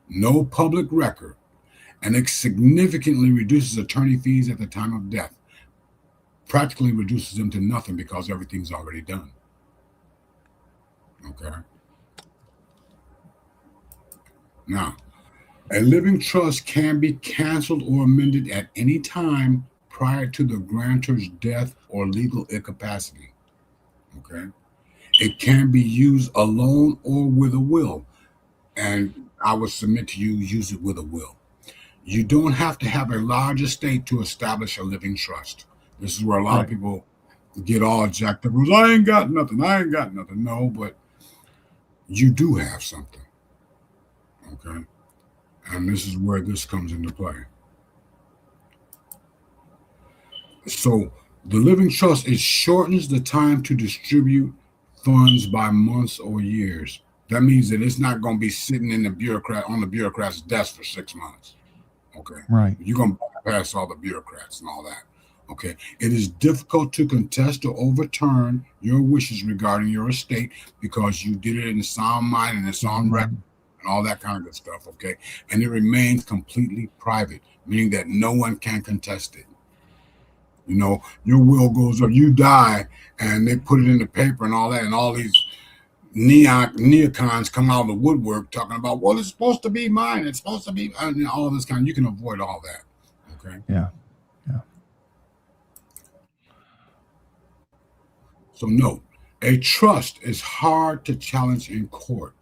[SPEAKER 2] no public record, and it significantly reduces attorney fees at the time of death. Practically reduces them to nothing because everything's already done. Okay. Now, a living trust can be canceled or amended at any time prior to the grantor's death or legal incapacity. Okay. It can be used alone or with a will. And I would submit to you, use it with a will. You don't have to have a large estate to establish a living trust. This is where a lot of people get all jacked up. I ain't got nothing. No, but you do have something. Okay. And this is where this comes into play. So the living trust, it shortens the time to distribute funds by months or years. That means that it's not going to be sitting in the bureaucrat's desk for 6 months. Okay.
[SPEAKER 1] Right.
[SPEAKER 2] You're going to bypass all the bureaucrats and all that. Okay. It is difficult to contest or overturn your wishes regarding your estate because you did it in sound mind and it's on record and all that kind of good stuff. Okay. And it remains completely private, meaning that no one can contest it. You know, your will goes up, you die, and they put it in the paper and all that, and all these neocons come out of the woodwork talking about, well, it's supposed to be mine, it's supposed to be, and all this kind of, you can avoid all that. Okay.
[SPEAKER 1] Yeah.
[SPEAKER 2] So note, a trust is hard to challenge in court.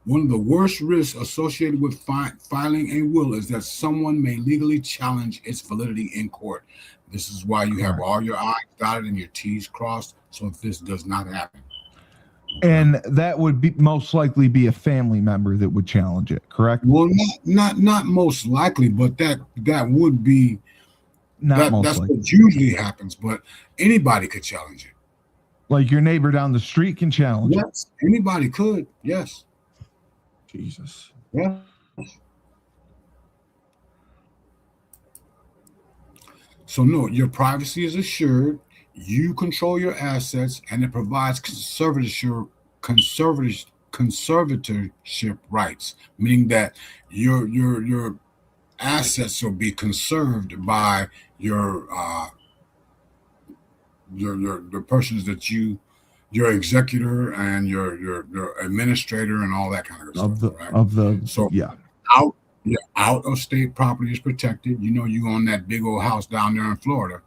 [SPEAKER 2] One of the worst risks associated with filing a will is that someone may legally challenge its validity in court. This is why you have all your I's dotted and your T's crossed, so if this does not happen.
[SPEAKER 1] And that would be most likely be a family member that would challenge it, correct?
[SPEAKER 2] Well, not most likely, but that would be that's what usually happens. But anybody could challenge it.
[SPEAKER 1] Like your neighbor down the street can challenge it.
[SPEAKER 2] Yes, anybody could. Yes.
[SPEAKER 1] Jesus.
[SPEAKER 2] Yeah. So no, your privacy is assured. You control your assets, and it provides conservatorship rights, meaning that your assets will be conserved by the persons that your executor and your administrator and all that kind of stuff. Out of state property is protected. You know, you own that big old house down there in Florida,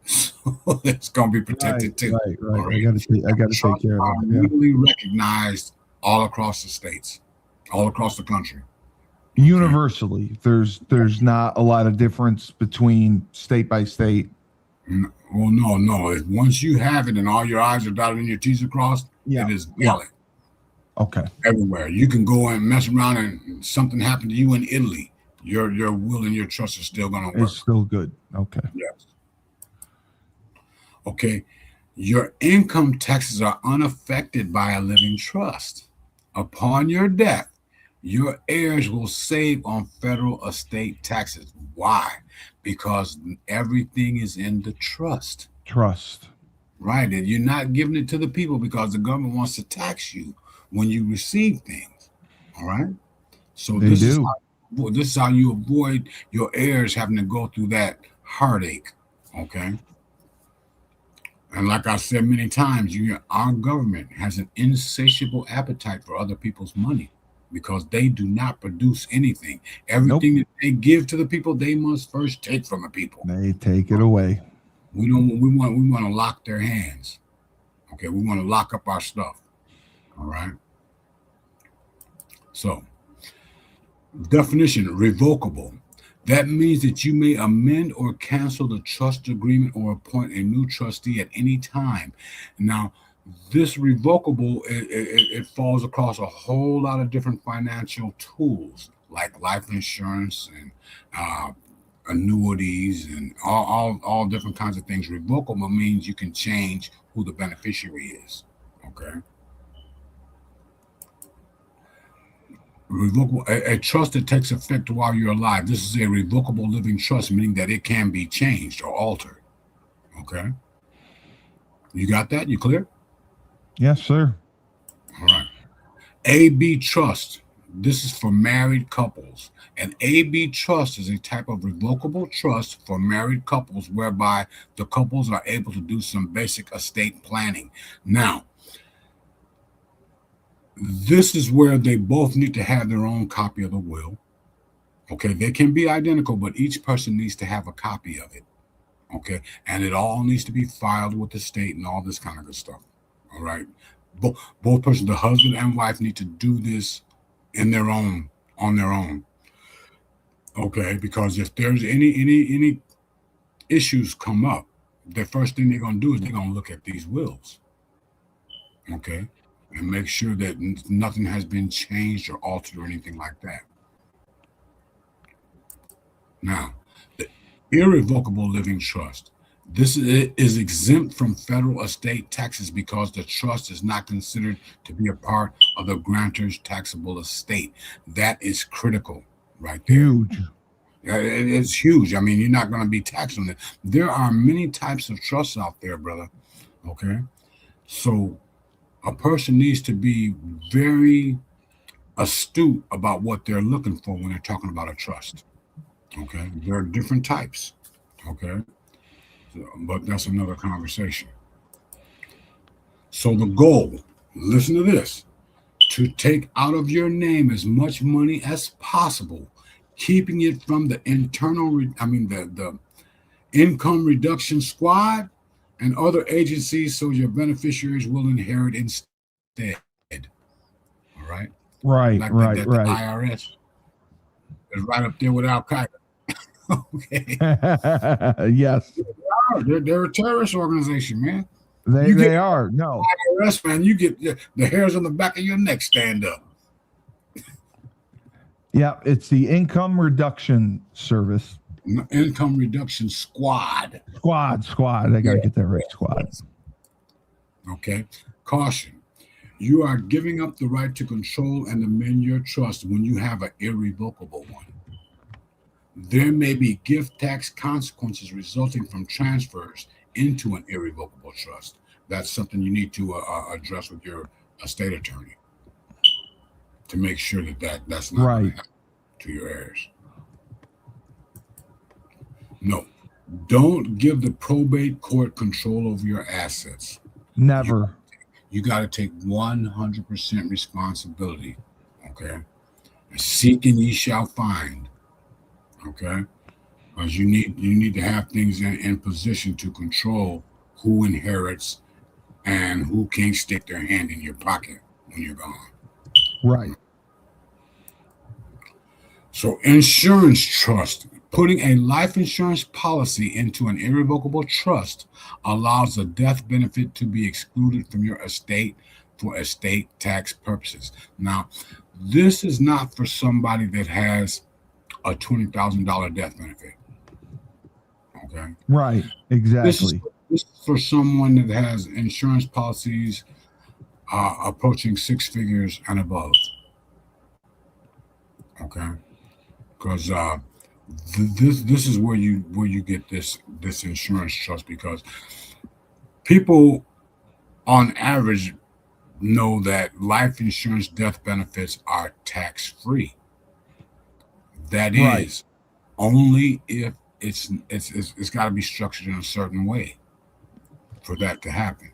[SPEAKER 2] so it's gonna be protected too.
[SPEAKER 1] Right. I gotta take care of it.
[SPEAKER 2] Legally recognized all across the states, all across the country.
[SPEAKER 1] Universally, there's not a lot of difference between state by state.
[SPEAKER 2] Well, no. Once you have it and all your I's are dotted and your T's are crossed, it is valid.
[SPEAKER 1] Okay.
[SPEAKER 2] Everywhere. You can go and mess around and something happened to you in Italy. Your will and your trust is still going to work.
[SPEAKER 1] It's still good. Okay.
[SPEAKER 2] Yes. Okay. Your income taxes are unaffected by a living trust. Upon your death, your heirs will save on federal estate taxes. Why? Because everything is in the trust. Right. And you're not giving it to the people because the government wants to tax you when you receive things. All right. So this is how you avoid your heirs having to go through that heartache. Okay. And like I said many times, our government has an insatiable appetite for other people's money because they do not produce anything. Everything that they give to the people, they must first take from the people.
[SPEAKER 1] They take it away.
[SPEAKER 2] We want to lock their hands. Okay, we want to lock up our stuff. All right. So, definition, revocable. That means that you may amend or cancel the trust agreement or appoint a new trustee at any time. Now, this revocable, it falls across a whole lot of different financial tools like life insurance and annuities and all different kinds of things. Revocable means you can change who the beneficiary is. Okay. Revocable, a trust that takes effect while you're alive. This is a revocable living trust, meaning that it can be changed or altered. Okay. You got that? You clear?
[SPEAKER 1] Yes, sir.
[SPEAKER 2] All right. AB trust. This is for married couples. An AB trust is a type of revocable trust for married couples whereby the couples are able to do some basic estate planning. Now, this is where they both need to have their own copy of the will. Okay, they can be identical, but each person needs to have a copy of it. Okay, and it all needs to be filed with the state and all this kind of good stuff. All right, both persons, the husband and wife, need to do this on their own. Okay, because if there's any issues come up, the first thing they're gonna do is they're gonna look at these wills. Okay, and make sure that nothing has been changed or altered or anything like that. Now, the irrevocable living trust. This is exempt from federal estate taxes because the trust is not considered to be a part of the grantor's taxable estate. That is critical right there.
[SPEAKER 1] Huge.
[SPEAKER 2] It's huge. I mean, you're not going to be taxed on it. There are many types of trusts out there, brother. Okay. So a person needs to be very astute about what they're looking for when they're talking about a trust. Okay. There are different types. Okay. But that's another conversation. So the goal, listen to this, to take out of your name as much money as possible, keeping it from the the income reduction squad and other agencies so your beneficiaries will inherit instead. All right?
[SPEAKER 1] Right,
[SPEAKER 2] like
[SPEAKER 1] right,
[SPEAKER 2] the
[SPEAKER 1] right.
[SPEAKER 2] IRS is right up there with Al Qaeda. Okay.
[SPEAKER 1] Yes.
[SPEAKER 2] They're a terrorist organization, man.
[SPEAKER 1] They are. No.
[SPEAKER 2] IRS, man, you get the hairs on the back of your neck stand up.
[SPEAKER 1] Yeah, it's the Income Reduction Service.
[SPEAKER 2] Income Reduction Squad.
[SPEAKER 1] Squad. I got to get that right. Squad.
[SPEAKER 2] Okay. Caution. You are giving up the right to control and amend your trust when you have an irrevocable one. There may be gift tax consequences resulting from transfers into an irrevocable trust. That's something you need to address with your estate attorney to make sure that's not going to happen to your heirs. No, don't give the probate court control over your assets.
[SPEAKER 1] Never.
[SPEAKER 2] You got to take 100% responsibility. Okay. Seek and ye shall find. Okay. Because you need to have things in position to control who inherits and who can't stick their hand in your pocket when you're gone.
[SPEAKER 1] Right.
[SPEAKER 2] So insurance trust, putting a life insurance policy into an irrevocable trust allows the death benefit to be excluded from your estate for estate tax purposes. Now, this is not for somebody that has a $20,000 death benefit. Okay.
[SPEAKER 1] Right. Exactly.
[SPEAKER 2] This is for someone that has insurance policies approaching 6 figures and above. Okay. Because this is where you get this insurance trust, because people on average know that life insurance death benefits are tax free. That is only if it's got to be structured in a certain way for that to happen.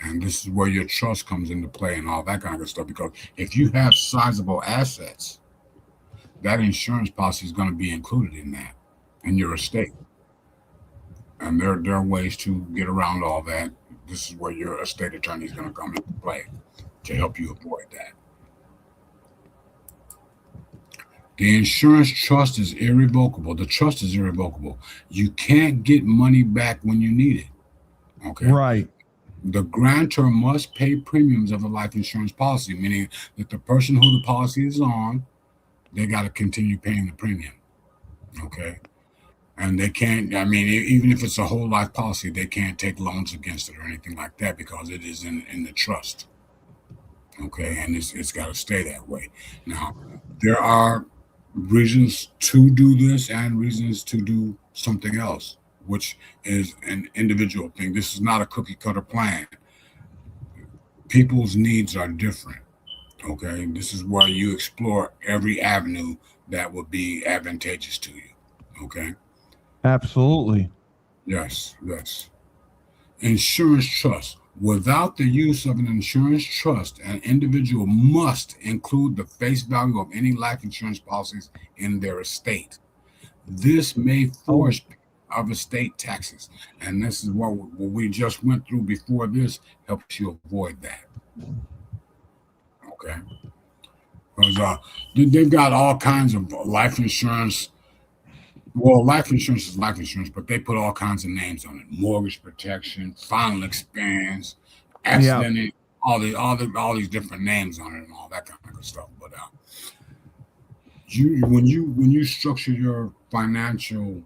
[SPEAKER 2] And this is where your trust comes into play and all that kind of stuff. Because if you have sizable assets, that insurance policy is going to be included in that, in your estate. And there are ways to get around all that. This is where your estate attorney is going to come into play to help you avoid that. The insurance trust is irrevocable. The trust is irrevocable. You can't get money back when you need it. Okay.
[SPEAKER 1] Right.
[SPEAKER 2] The grantor must pay premiums of the life insurance policy, meaning that the person who the policy is on, they got to continue paying the premium. Okay. And they can't, I mean, even if it's a whole life policy, they can't take loans against it or anything like that because it is in the trust. Okay, and it's got to stay that way. Now, there are reasons to do this and reasons to do something else, which is an individual thing. This is not a cookie cutter plan. People's needs are different. Okay, this is where you explore every avenue that would be advantageous to you. Okay.
[SPEAKER 1] Absolutely.
[SPEAKER 2] Yes, yes. Insurance trust. Without the use of an insurance trust, an individual must include the face value of any life insurance policies in their estate. This may force of estate taxes, and this is what we just went through before. This helps you avoid that. Okay, because they've got all kinds of life insurance. Well, life insurance is life insurance, but they put all kinds of names on it: mortgage protection, final expense, accident, all these different names on it, and all that kind of stuff. But when you structure your financial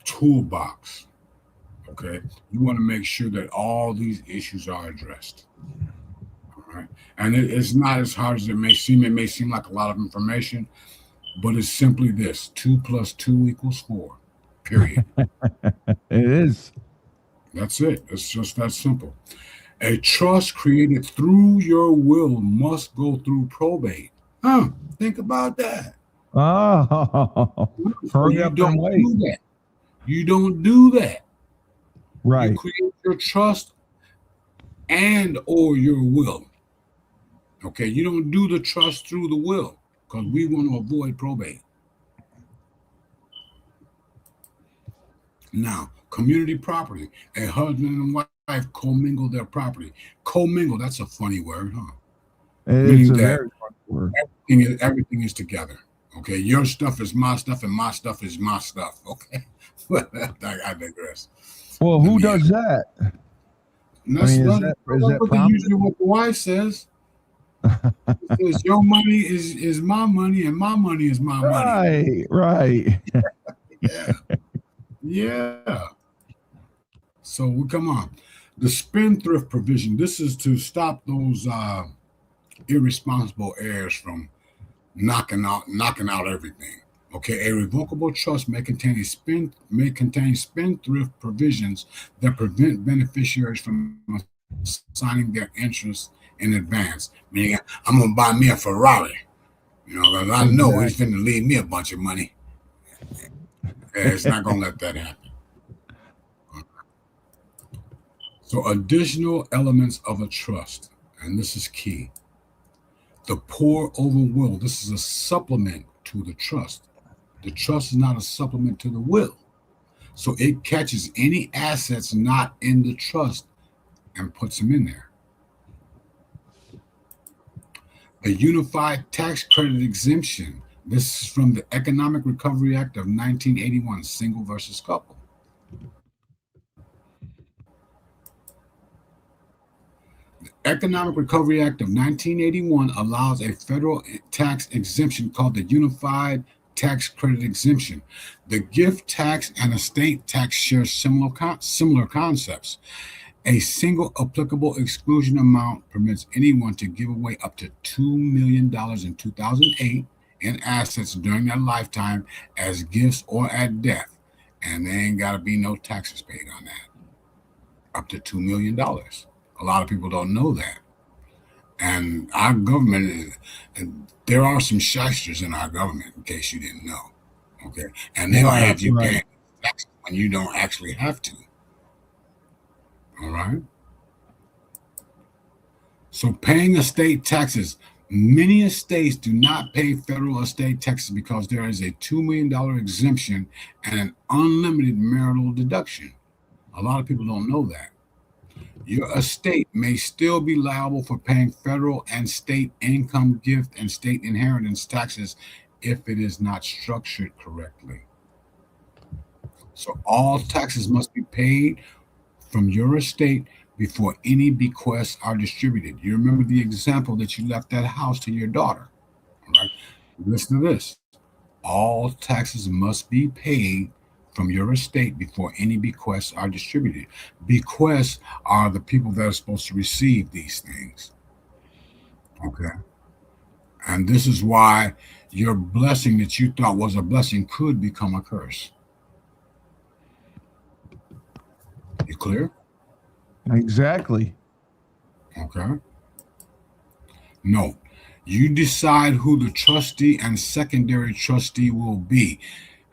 [SPEAKER 2] toolbox, okay, you want to make sure that all these issues are addressed. All right, and it's not as hard as it may seem. It may seem like a lot of information. But it's simply this: 2 + 2 = 4. Period.
[SPEAKER 1] It is.
[SPEAKER 2] That's it. It's just that simple. A trust created through your will must go through probate. Think about that.
[SPEAKER 1] Oh, hurry up and wait.
[SPEAKER 2] Do that. You don't do that.
[SPEAKER 1] Right.
[SPEAKER 2] You create your trust and or your will. Okay, you don't do the trust through the will because we want to avoid probate. Now, community property. A husband and wife commingle their property. Commingle, that's a funny word, huh?
[SPEAKER 1] It's a very funny word.
[SPEAKER 2] Everything is together. Okay, your stuff is my stuff and my stuff is my stuff. Okay, I digress.
[SPEAKER 1] Well, who does that?
[SPEAKER 2] That's usually what the wife says. It says your money is my money and my money is my money.
[SPEAKER 1] Right.
[SPEAKER 2] Yeah. So come on. The spendthrift provision. This is to stop those irresponsible heirs from knocking out everything. Okay, a revocable trust may contain spendthrift provisions that prevent beneficiaries from assigning their interests in advance. Meaning, I'm gonna buy me a Ferrari, because I know he's going to leave me a bunch of money. It's not gonna let that happen. So, additional elements of a trust, and this is key. The pour over will. This is a supplement to the trust. The trust is not a supplement to the will. So it catches any assets not in the trust and puts them in there. A unified tax credit exemption. This is from the Economic Recovery Act of 1981, single versus couple. The Economic Recovery Act of 1981 allows a federal tax exemption called the Unified Tax Credit Exemption. The gift tax and estate tax share similar concepts. A single applicable exclusion amount permits anyone to give away up to $2 million in 2008 in assets during their lifetime as gifts or at death, and there ain't got to be no taxes paid on that. Up to $2 million. A lot of people don't know that. And our government, there are some shysters in our government, in case you didn't know. Okay. And they'll have you pay taxes when you don't actually have to. All right. So paying estate taxes. Many estates do not pay federal estate taxes because there is a $2 million exemption and an unlimited marital deduction. A lot of people don't know that. Your estate may still be liable for paying federal and state income, gift, and state inheritance taxes if it is not structured correctly. So all taxes must be paid from your estate before any bequests are distributed. You remember the example that you left that house to your daughter. All right. Listen to this. All taxes must be paid from your estate before any bequests are distributed. Bequests are the people that are supposed to receive these things. Okay. And this is why your blessing that you thought was a blessing could become a curse. You clear?
[SPEAKER 1] Exactly.
[SPEAKER 2] Okay. No. You decide who the trustee and secondary trustee will be.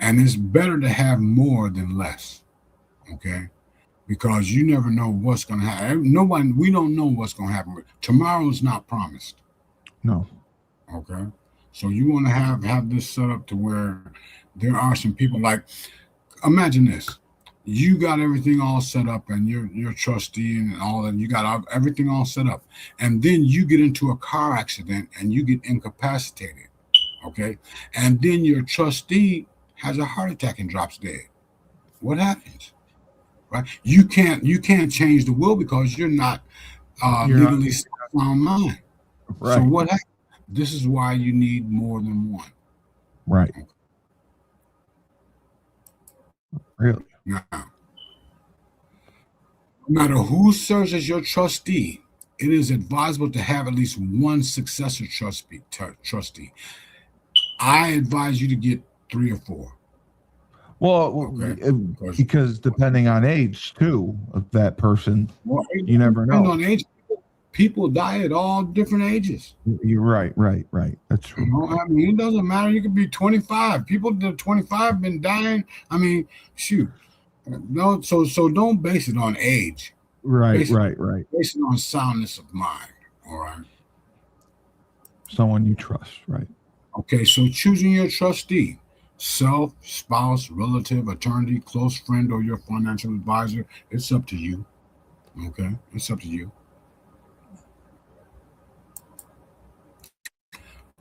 [SPEAKER 2] And it's better to have more than less. Okay. Because you never know what's going to happen. We don't know what's going to happen. Tomorrow's not promised.
[SPEAKER 1] No.
[SPEAKER 2] Okay. So you want to have this set up to where there are some people like, imagine this. You got everything all set up and you're trustee and all that. You got everything all set up. And then you get into a car accident and you get incapacitated. Okay. And then your trustee has a heart attack and drops dead. What happens? Right? You can't change the will because you're not legally sound mind.
[SPEAKER 1] Right.
[SPEAKER 2] So what happens? This is why you need more than one.
[SPEAKER 1] Right.
[SPEAKER 2] Okay.
[SPEAKER 1] Really?
[SPEAKER 2] Now, no matter who serves as your trustee, it is advisable to have at least one successor trustee. I advise you to get 3 or 4.
[SPEAKER 1] Well,
[SPEAKER 2] Okay.
[SPEAKER 1] because depending on age too of that person, you never know.
[SPEAKER 2] On age, people die at all different ages.
[SPEAKER 1] You're right. That's true.
[SPEAKER 2] You know, I mean, it doesn't matter. You could be 25. People that are 25 been dying. I mean, shoot. No, so don't base it on age.
[SPEAKER 1] Right.
[SPEAKER 2] Base it on soundness of mind. All right.
[SPEAKER 1] Someone you trust, right?
[SPEAKER 2] Okay, so choosing your trustee, self, spouse, relative, attorney, close friend, or your financial advisor, it's up to you. Okay, it's up to you.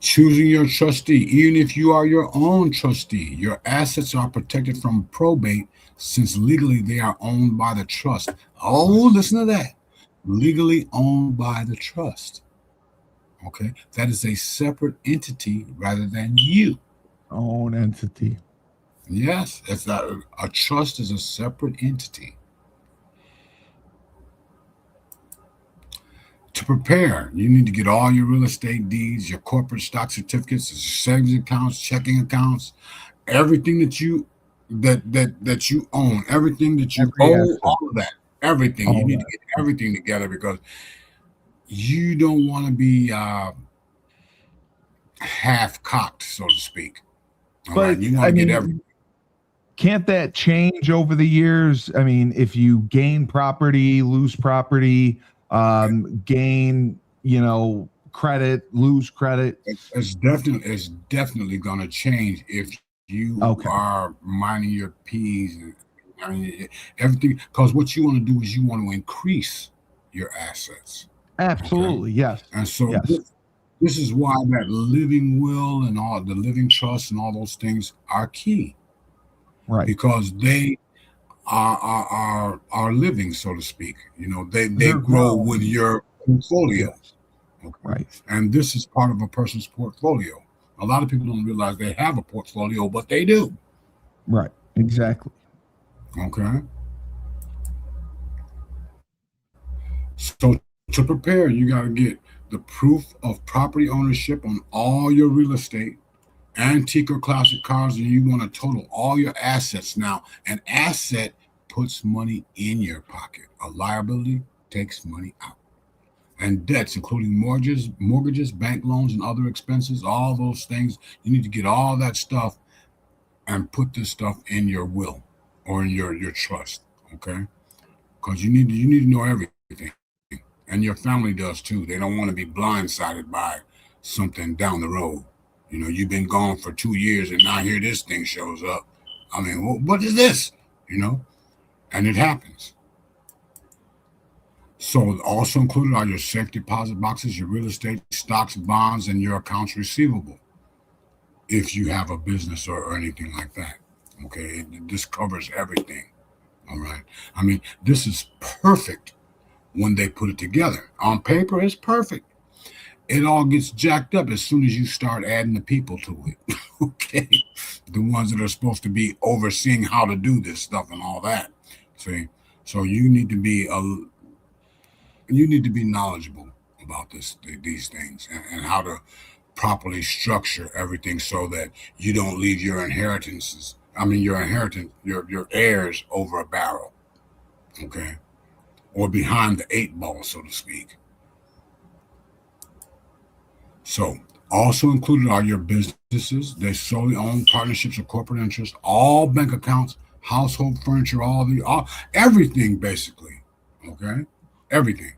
[SPEAKER 2] Choosing your trustee, even if you are your own trustee, your assets are protected from probate since legally they are owned by the trust. Oh, listen to that. Legally owned by the trust. Okay, that is a separate entity rather than you.
[SPEAKER 1] Own entity.
[SPEAKER 2] Yes, it's a trust is a separate entity. To prepare, you need to get all your real estate deeds, your corporate stock certificates, your savings accounts, checking accounts, everything that you own, everything that you owe, all of that, everything. You need to get everything together because you don't want to be half-cocked, so to speak.
[SPEAKER 1] But
[SPEAKER 2] you want to get everything.
[SPEAKER 1] Can't that change over the years? I mean, if you gain property, lose property, gain, credit, lose credit.
[SPEAKER 2] It's definitely going to change if you are minding your P's. I mean, everything, because what you want to do is you want to increase your assets.
[SPEAKER 1] Absolutely, okay? Yes.
[SPEAKER 2] And so this is why that living will and all the living trust and all those things are key.
[SPEAKER 1] Right.
[SPEAKER 2] Because they are living, so to speak. They grow with your portfolio. Okay.
[SPEAKER 1] Right.
[SPEAKER 2] And this is part of a person's portfolio. A lot of people don't realize they have a portfolio, but they do.
[SPEAKER 1] Right. Exactly.
[SPEAKER 2] Okay. So to prepare, you got to get the proof of property ownership on all your real estate, antique or classic cars, and you want to total all your assets. Now, an asset puts money in your pocket. A liability takes money out. And debts, including mortgages, bank loans, and other expenses, all those things, you need to get all that stuff and put this stuff in your will or in your trust, okay? Because you need to know everything. And your family does too. They don't want to be blindsided by something down the road. You've been gone for 2 years and now here this thing shows up. I mean, what is this? And it happens. So also included are your safe deposit boxes, your real estate, stocks, bonds, and your accounts receivable. If you have a business or anything like that. Okay, this covers everything. All right. I mean, this is perfect when they put it together. On paper, it's perfect. it all gets jacked up as soon as you start adding the people to it. Okay, the ones that are supposed to be overseeing how to do this stuff and all that. See, so you need to be knowledgeable about these things, and how to properly structure everything so that you don't leave your your heirs over a barrel, okay, or behind the eight ball, so to speak. So also included are your businesses. They solely own partnerships or corporate interests, all bank accounts, household furniture, everything basically, okay, everything.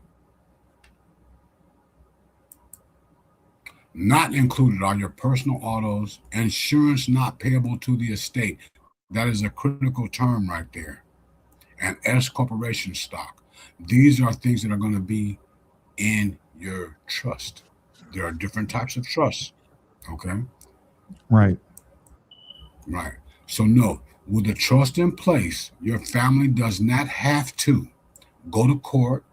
[SPEAKER 2] Not included are your personal autos, insurance not payable to the estate. That is a critical term right there. And S corporation stock. These are things that are going to be in your trust. There are different types of trusts. Okay.
[SPEAKER 1] Right.
[SPEAKER 2] Right. So no, with the trust in place, your family does not have to go to court,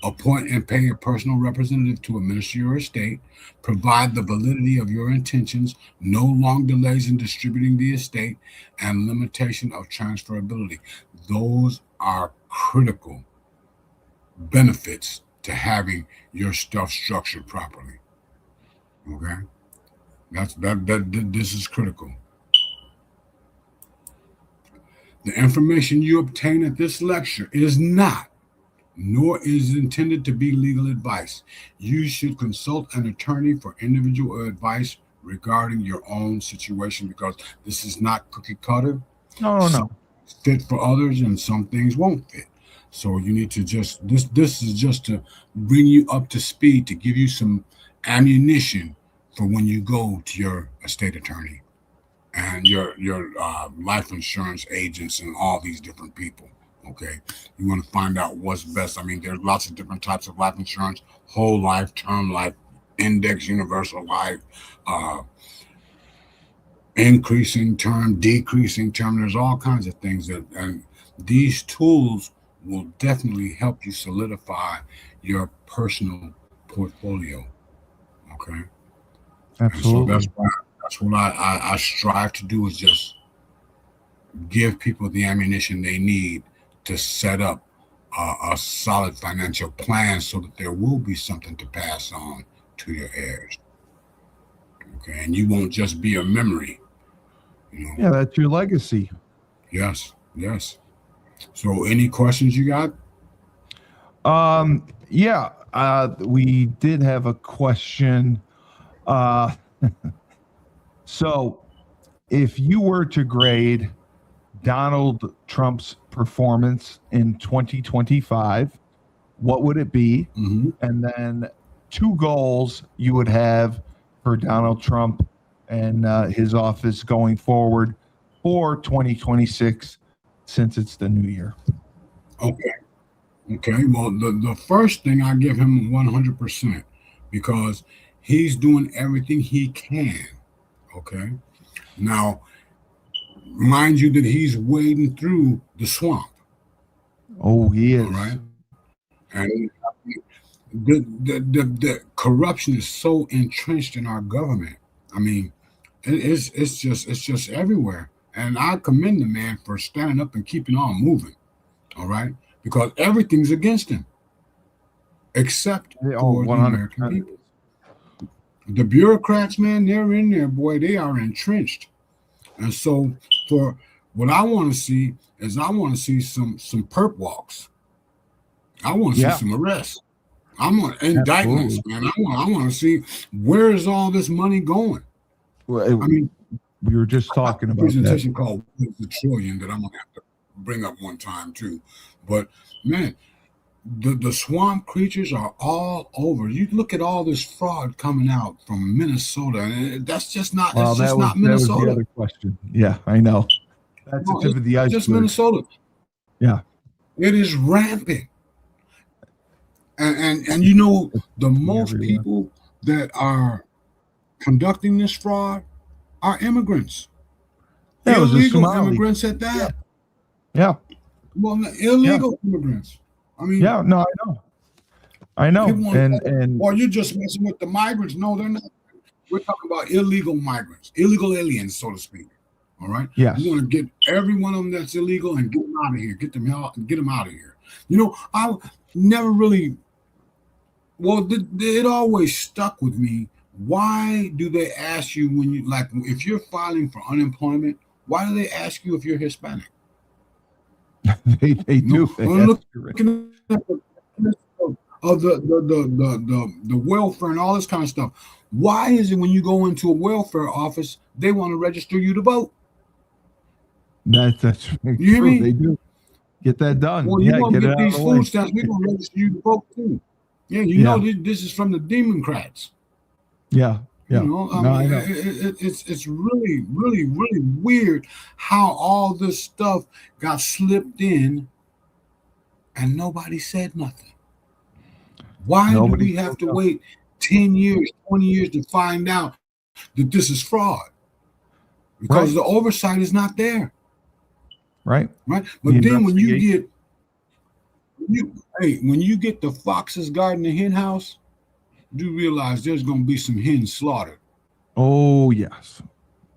[SPEAKER 2] appoint and pay a personal representative to administer your estate, provide the validity of your intentions, no long delays in distributing the estate, and limitation of transferability. Those are critical benefits to having your stuff structured properly. Okay? This is critical. The information you obtain at this lecture is not, nor is it intended to be legal advice. You should consult an attorney for individual advice regarding your own situation, because this is not cookie cutter.
[SPEAKER 1] No.
[SPEAKER 2] Fit for others, and some things won't fit. So you need to this is just to bring you up to speed, to give you some ammunition for when you go to your estate attorney and your life insurance agents and all these different people. Okay, you want to find out what's best. I mean, there's lots of different types of life insurance: whole life, term life, index, universal life, increasing term, decreasing term. There's all kinds of things and these tools will definitely help you solidify your personal portfolio. Okay,
[SPEAKER 1] Absolutely.
[SPEAKER 2] and so that's what I strive to do, is just give people the ammunition they need to set up a solid financial plan, so that there will be something to pass on to your heirs. Okay, and you won't just be a memory.
[SPEAKER 1] Yeah, that's your legacy.
[SPEAKER 2] Yes. So, any questions you got?
[SPEAKER 1] Yeah, we did have a question. So, if you were to grade Donald Trump's performance in 2025, what would it be?
[SPEAKER 2] Mm-hmm.
[SPEAKER 1] And then 2 goals you would have for Donald Trump and his office going forward for 2026, since it's the new year.
[SPEAKER 2] Okay. Well, the first thing, I give him 100%, because he's doing everything he can. Okay. Now, mind you that he's wading through the swamp.
[SPEAKER 1] Oh, he is.
[SPEAKER 2] All right. And the corruption is so entrenched in our government. I mean, it's just everywhere. And I commend the man for standing up and keeping on moving. All right. Because everything's against him, except for the American people. The bureaucrats, man, they're in there, boy. They are entrenched. And so, for what I want to see is, I want to see some perp walks. I want to see some arrests. I want indictments, man. I want to see, where is all this money going.
[SPEAKER 1] Well, I mean, we were just talking about a
[SPEAKER 2] presentation called The Trillion that I'm gonna have to bring up one time too. But man, the swamp creatures are all over. You look at all this fraud coming out from Minnesota, and that's just not. Well, it's just not Minnesota.
[SPEAKER 1] That was the other question. Yeah, I know. That's the tip of the iceberg.
[SPEAKER 2] Just Minnesota.
[SPEAKER 1] Yeah,
[SPEAKER 2] it is rampant. And you know, the most people that are conducting this fraud are immigrants. Illegal immigrants at that.
[SPEAKER 1] Yeah.
[SPEAKER 2] Well, illegal immigrants. I mean,
[SPEAKER 1] yeah, no, I know. I know.
[SPEAKER 2] People want to say,
[SPEAKER 1] And
[SPEAKER 2] well, you're just messing with the migrants. No, they're not. We're talking about illegal migrants, illegal aliens, so to speak. All right.
[SPEAKER 1] yes,
[SPEAKER 2] We want to get every one of them that's illegal and get them out of here. Get them out and get them out of here. You know, I never really. Well, it always stuck with me. Why do they ask you when you like if you're filing for unemployment? Why do they ask you if you're Hispanic?
[SPEAKER 1] they do.
[SPEAKER 2] I'm looking at the of the welfare and all this kind of stuff. Why is it when you go into a welfare office, they want to register you to vote?
[SPEAKER 1] That's
[SPEAKER 2] You hear
[SPEAKER 1] true.
[SPEAKER 2] me?
[SPEAKER 1] They do. Get that done.
[SPEAKER 2] Well,
[SPEAKER 1] Yeah,
[SPEAKER 2] you want to
[SPEAKER 1] get it
[SPEAKER 2] get
[SPEAKER 1] out of
[SPEAKER 2] these
[SPEAKER 1] the way.
[SPEAKER 2] food stamps, we're going to register you to vote too. Yeah, you know this is from the Democrats.
[SPEAKER 1] Yeah. Yeah.
[SPEAKER 2] You know,
[SPEAKER 1] No, I know.
[SPEAKER 2] It's really, really, really weird how all this stuff got slipped in and nobody said nothing. Why do we have to wait 10 years, 20 years to find out that this is fraud? Because the oversight is not there.
[SPEAKER 1] Right.
[SPEAKER 2] Right. But then when you get when you get the foxes guarding the hen house, you realize there's going to be some hens slaughtered.
[SPEAKER 1] Oh, yes.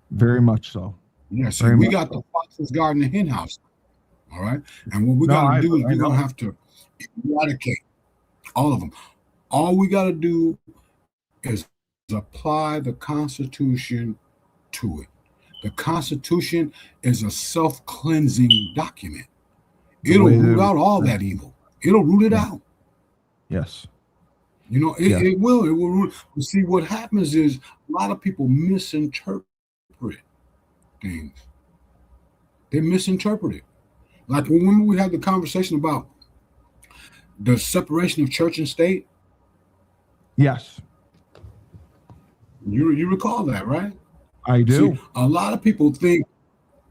[SPEAKER 1] Very much so.
[SPEAKER 2] Yeah, so we got the foxes guarding the hen house. All right. And what we got to do is we're going to have to eradicate all of them. All we got to do is apply the Constitution to it. The Constitution is a self-cleansing document. It'll root out all that evil. It'll root it out.
[SPEAKER 1] Yes.
[SPEAKER 2] You know, it will. It will root. You see, what happens is a lot of people misinterpret things. They misinterpret it. Like when we had the conversation about the separation of church and state.
[SPEAKER 1] Yes.
[SPEAKER 2] You recall that, right?
[SPEAKER 1] I do.
[SPEAKER 2] See, a lot of people think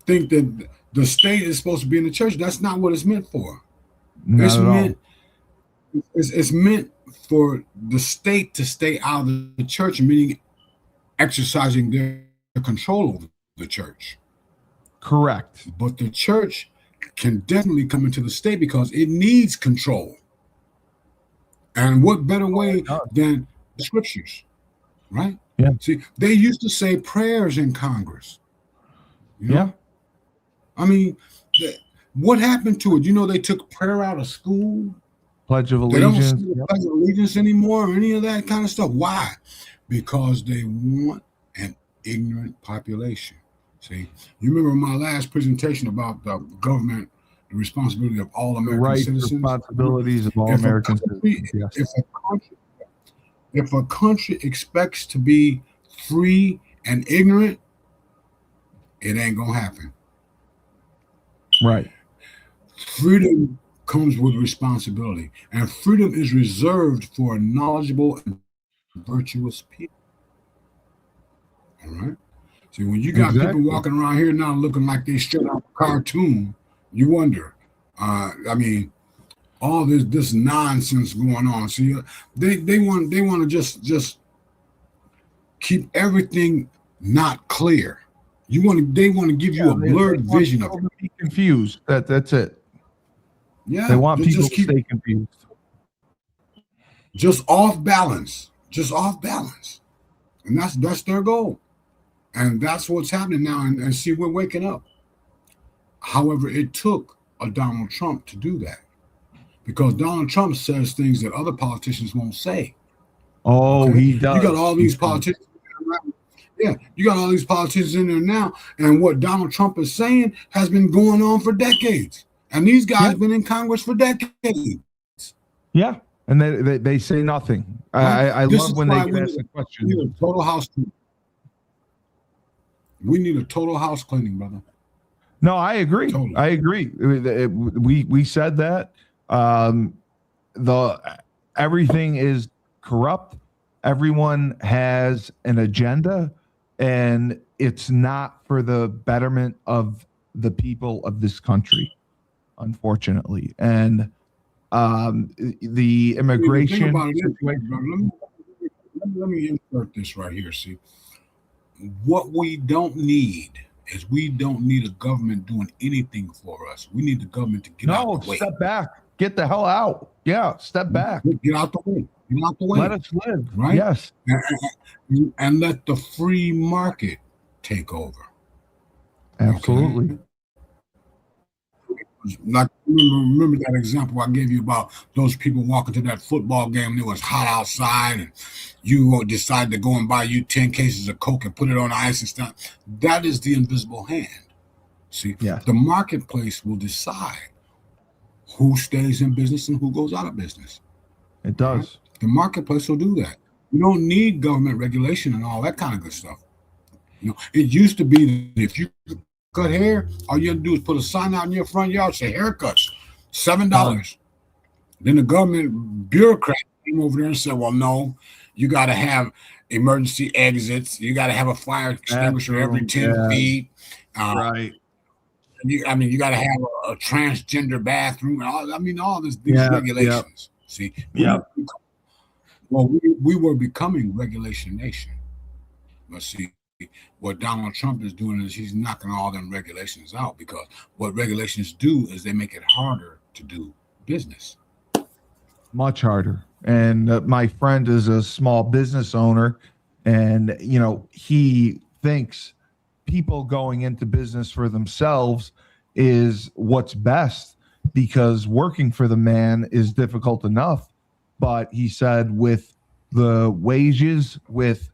[SPEAKER 2] that the state is supposed to be in the church. That's not what it's meant for. It's meant for the state to stay out of the church, meaning exercising their control over the church.
[SPEAKER 1] Correct.
[SPEAKER 2] But the church can definitely come into the state because it needs control. And what better way than the scriptures, right?
[SPEAKER 1] Yeah.
[SPEAKER 2] See, they used to say prayers in Congress. You know? Yeah. I mean, what happened to it? You know, they took prayer out of school.
[SPEAKER 1] Pledge of Allegiance.
[SPEAKER 2] They don't see the Pledge of Allegiance anymore or any of that kind of stuff. Why? Because they want an ignorant population. See, you remember my last presentation about the government, the responsibility of all American citizens?
[SPEAKER 1] Responsibilities of all American citizens. Yes.
[SPEAKER 2] If a country expects to be free and ignorant, it ain't gonna happen.
[SPEAKER 1] Right.
[SPEAKER 2] Freedom comes with responsibility, and freedom is reserved for knowledgeable and virtuous people. All right. See, when you got people walking around here now looking like they straight out of a cartoon, you wonder. I mean, all this nonsense going on. See, they want to just keep everything not clear. They want to give you a blurred vision of it.
[SPEAKER 1] Be confused. That's it.
[SPEAKER 2] Yeah,
[SPEAKER 1] they want people to stay confused.
[SPEAKER 2] Just off balance, and that's their goal, and that's what's happening now. And see, we're waking up. However, it took a Donald Trump to do that, because Donald Trump says things that other politicians won't say.
[SPEAKER 1] Oh, he does.
[SPEAKER 2] You got all these politicians. Yeah, you got all these politicians in there now, and what Donald Trump is saying has been going on for decades. And these guys have been in Congress for decades.
[SPEAKER 1] Yeah, and they say nothing. I love when they get asked the question.
[SPEAKER 2] We need a total house cleaning. We need a total house cleaning, brother.
[SPEAKER 1] No, I agree. Totally. I agree. We said that. Everything is corrupt. Everyone has an agenda, and it's not for the betterment of the people of this country, unfortunately. And the immigration
[SPEAKER 2] situation. Let me insert this right here. See, what we don't need is we don't need a government doing anything for us. We need the government to get out
[SPEAKER 1] No,
[SPEAKER 2] the way.
[SPEAKER 1] step back. Get the hell out. Yeah, step back.
[SPEAKER 2] Get out the way. Get out the way.
[SPEAKER 1] Let us live.
[SPEAKER 2] Right?
[SPEAKER 1] Yes.
[SPEAKER 2] And let the free market take over.
[SPEAKER 1] Absolutely.
[SPEAKER 2] Okay? Like remember that example I gave you about those people walking to that football game. It was hot outside, and you decide to go and buy you 10 cases of Coke and put it on ice and stuff. That is the invisible hand. See, the marketplace will decide who stays in business and who goes out of business.
[SPEAKER 1] It does.
[SPEAKER 2] Right? The marketplace will do that. You don't need government regulation and all that kind of good stuff. It used to be that if you cut hair, all you have to do is put a sign out in your front yard, say haircuts, $7. Then the government bureaucrat came over there and said, well, no, you got to have emergency exits. You got to have a fire extinguisher every 10 feet.
[SPEAKER 1] Right.
[SPEAKER 2] You got to have a transgender bathroom. All these regulations. See? Well, we were becoming regulation nation. But see, what Donald Trump is doing is he's knocking all them regulations out, because what regulations do is they make it harder to do business.
[SPEAKER 1] Much harder. And my friend is a small business owner, and he thinks people going into business for themselves is what's best, because working for the man is difficult enough. But he said with the wages, with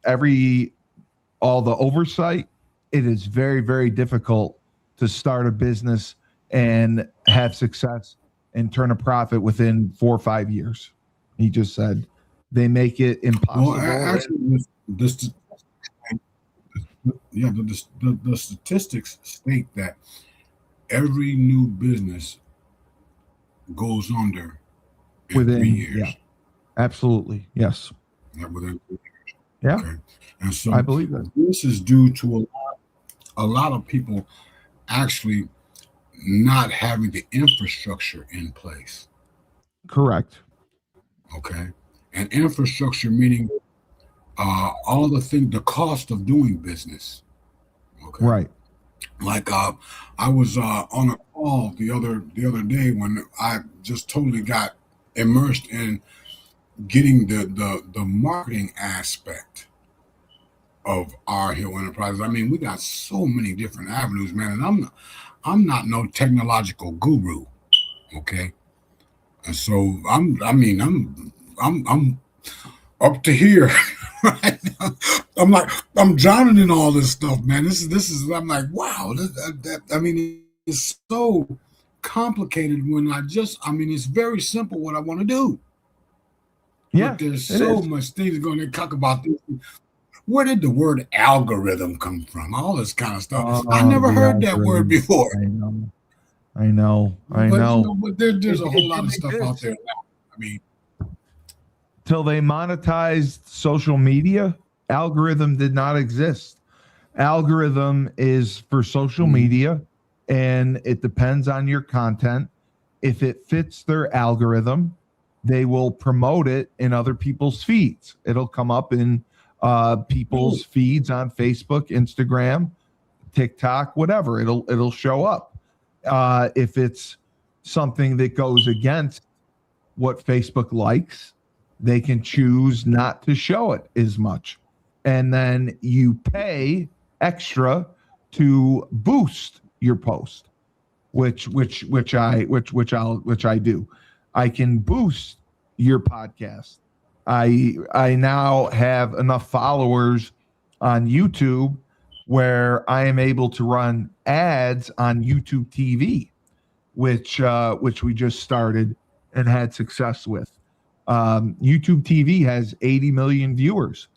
[SPEAKER 1] all the oversight, it is very, very difficult to start a business and have success and turn a profit within 4 or 5 years. He just said they make it impossible.
[SPEAKER 2] Well, actually, the statistics state that every new business goes under within 3 years.
[SPEAKER 1] Yeah, absolutely. Yes.
[SPEAKER 2] Within 3 years.
[SPEAKER 1] Yeah.
[SPEAKER 2] Okay. And so
[SPEAKER 1] I believe that.
[SPEAKER 2] This is due to a lot of people actually not having the infrastructure in place.
[SPEAKER 1] Correct.
[SPEAKER 2] Okay. And infrastructure meaning all the cost of doing business. Okay.
[SPEAKER 1] Right.
[SPEAKER 2] Like I was on a call the other day when I just totally got immersed in getting the marketing aspect of R Hill Enterprises. I mean, we got so many different avenues, man, and I'm not no technological guru, okay? And so I'm up to here. Right now. I'm drowning in all this stuff, man. This is I'm like, wow. It's so complicated when it's very simple what I want to do.
[SPEAKER 1] Yeah,
[SPEAKER 2] but there's so much things going to talk about this. Where did the word algorithm come from? All this kind of stuff. I never heard that word before.
[SPEAKER 1] I know.
[SPEAKER 2] But there's a whole lot of stuff out there now. I mean,
[SPEAKER 1] till they monetized social media, algorithm did not exist. Algorithm is for social media, and it depends on your content. If it fits their algorithm, they will promote it in other people's feeds. It'll come up in people's feeds on Facebook, Instagram, TikTok, whatever. It'll show up. If it's something that goes against what Facebook likes, they can choose not to show it as much. And then you pay extra to boost your post, which I do. I can boost your podcast. I now have enough followers on YouTube where I am able to run ads on YouTube TV, which we just started and had success with. YouTube TV has 80 million viewers,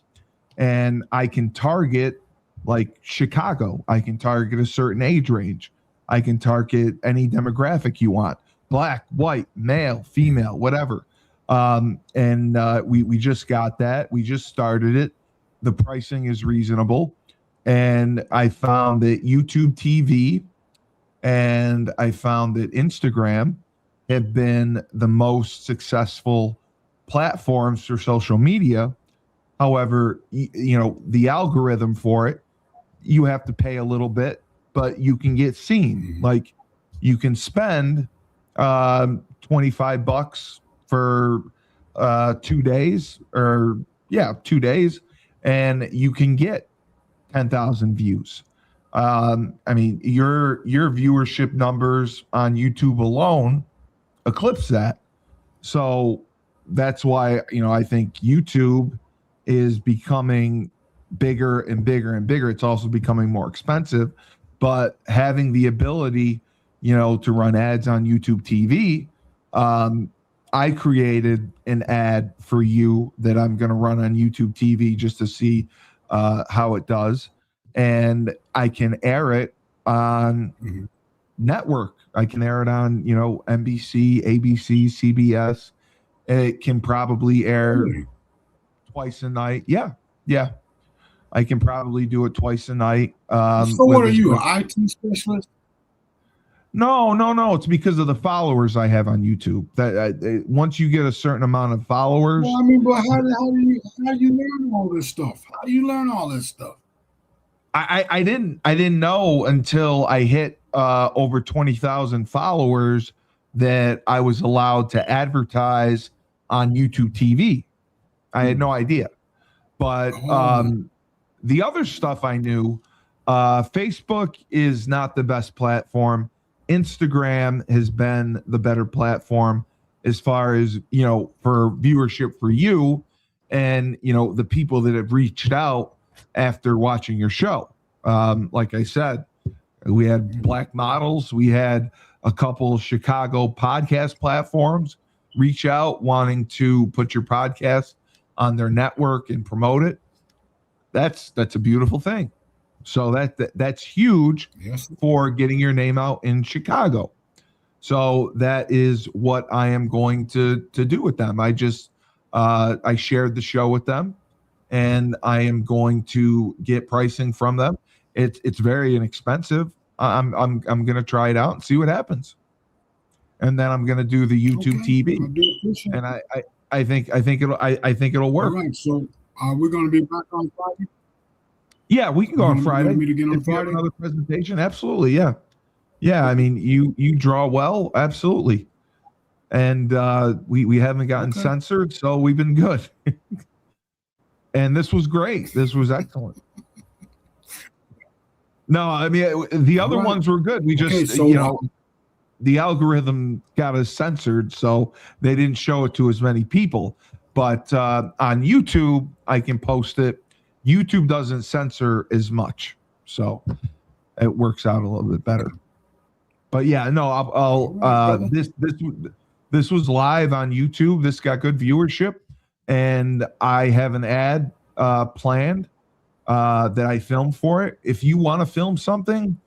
[SPEAKER 1] and I can target like Chicago. I can target a certain age range. I can target any demographic you want: black, white, male, female, whatever. We just got that. We just started it. The pricing is reasonable. And I found that YouTube TV and I found that Instagram have been the most successful platforms for social media. However, the algorithm for it, you have to pay a little bit but you can get seen. Like you can spend $25 for 2 days, or 2 days, and you can get 10,000 views. I mean, your viewership numbers on YouTube alone eclipse that. So that's why, I think YouTube is becoming bigger and bigger and bigger. It's also becoming more expensive, but having the ability, to run ads on YouTube TV, I created an ad for you that I'm going to run on YouTube TV just to see how it does. And I can air it on network. I can air it on, NBC, ABC, CBS. It can probably air twice a night. Yeah. I can probably do it twice a night.
[SPEAKER 2] So what are you, an IT specialist?
[SPEAKER 1] No. It's because of the followers I have on YouTube. That once you get a certain amount of followers.
[SPEAKER 2] Well, I mean, but how do you learn all this stuff? How do you learn all this stuff?
[SPEAKER 1] I didn't know until I hit over 20,000 followers that I was allowed to advertise on YouTube TV. I had no idea. But the other stuff I knew, Facebook is not the best platform. Instagram has been the better platform as far as, for viewership for you and, the people that have reached out after watching your show. Like I said, we had Black Models. We had a couple of Chicago podcast platforms reach out wanting to put your podcast on their network and promote it. That's a beautiful thing. So that's huge for getting your name out in Chicago. So that is what I am going to do with them. I just I shared the show with them, and I am going to get pricing from them. It's very inexpensive. I'm going to try it out and see what happens, and then I'm going to do the YouTube TV, and I think it'll work.
[SPEAKER 2] All right, so we're going to be back on Friday.
[SPEAKER 1] Yeah, we can go on Friday.
[SPEAKER 2] Meet again on
[SPEAKER 1] if you have
[SPEAKER 2] Friday?
[SPEAKER 1] another presentation, absolutely. Yeah. I mean, you draw well, absolutely, and we haven't gotten censored, so we've been good. And this was great. This was excellent. No, I mean the other ones were good. We just the algorithm got us censored, so they didn't show it to as many people. But on YouTube, I can post it. YouTube doesn't censor as much, so it works out a little bit better. But yeah, no, I'll this was live on YouTube. This got good viewership, and I have an ad planned that I filmed for it. If you want to film something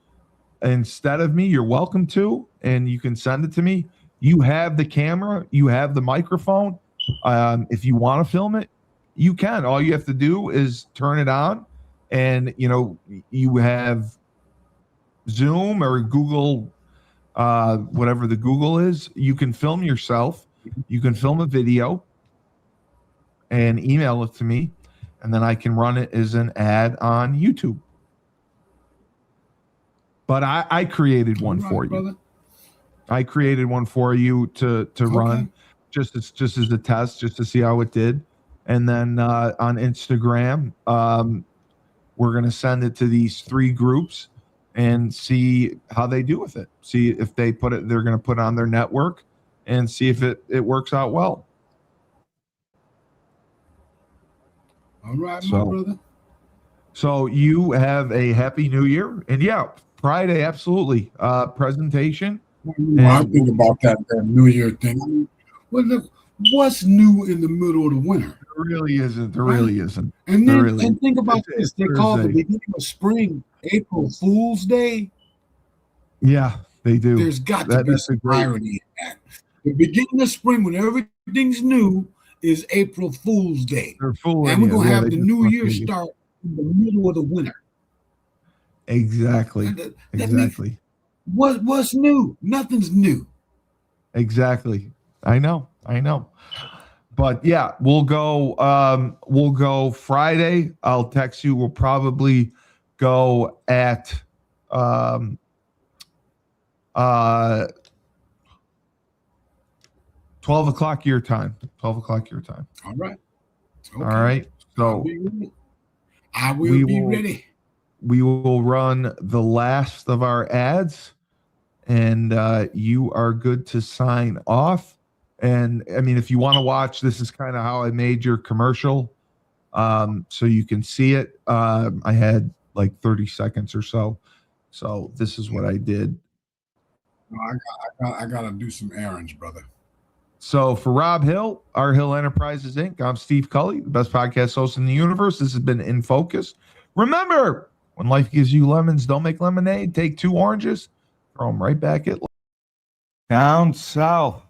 [SPEAKER 1] instead of me, you're welcome to, and you can send it to me. You have the camera, you have the microphone. If you want to film it, you can. All you have to do is turn it on, and you have Zoom or Google, whatever the Google is. You can film yourself. You can film a video and email it to me, and then I can run it as an ad on YouTube. But I created one for you. Brother. I created one for you to run just as a test, just to see how it did. And then on Instagram, we're going to send it to these 3 groups and see how they do with it. See if they they're going to put it on their network and see if it works out well.
[SPEAKER 2] All right, my brother.
[SPEAKER 1] So you have a happy new year. And Friday, absolutely. Presentation.
[SPEAKER 2] I think about that New Year thing. What's new in the middle of the winter?
[SPEAKER 1] There really isn't. There really isn't.
[SPEAKER 2] And then and think about this. They call the beginning of spring April Fool's Day.
[SPEAKER 1] Yeah, they do.
[SPEAKER 2] There's got to be some irony in that. The beginning of spring, when everything's new, is April Fool's Day.
[SPEAKER 1] They're fooling
[SPEAKER 2] and we're going to have the new year start in the middle of the winter.
[SPEAKER 1] Exactly. Exactly.
[SPEAKER 2] What's new? Nothing's new.
[SPEAKER 1] Exactly. I know. But yeah, we'll go Friday. I'll text you. We'll probably go at Um, uh, 12 o'clock your time. 12 o'clock your time.
[SPEAKER 2] All right. Okay.
[SPEAKER 1] All right. So
[SPEAKER 2] I will be ready.
[SPEAKER 1] We will run the last of our ads, and you are good to sign off. And I mean, if you want to watch, this is kind of how I made your commercial, so you can see it. I had like 30 seconds or so. So this is what I did.
[SPEAKER 2] No, I gotta do some errands, brother.
[SPEAKER 1] So for Robb Hill, Our Hill Enterprises Inc., I'm Steve Cully, the best podcast host in the universe. This has been In Focus. Remember, when life gives you lemons, don't make lemonade. Take 2 oranges, throw them right back at. Down south,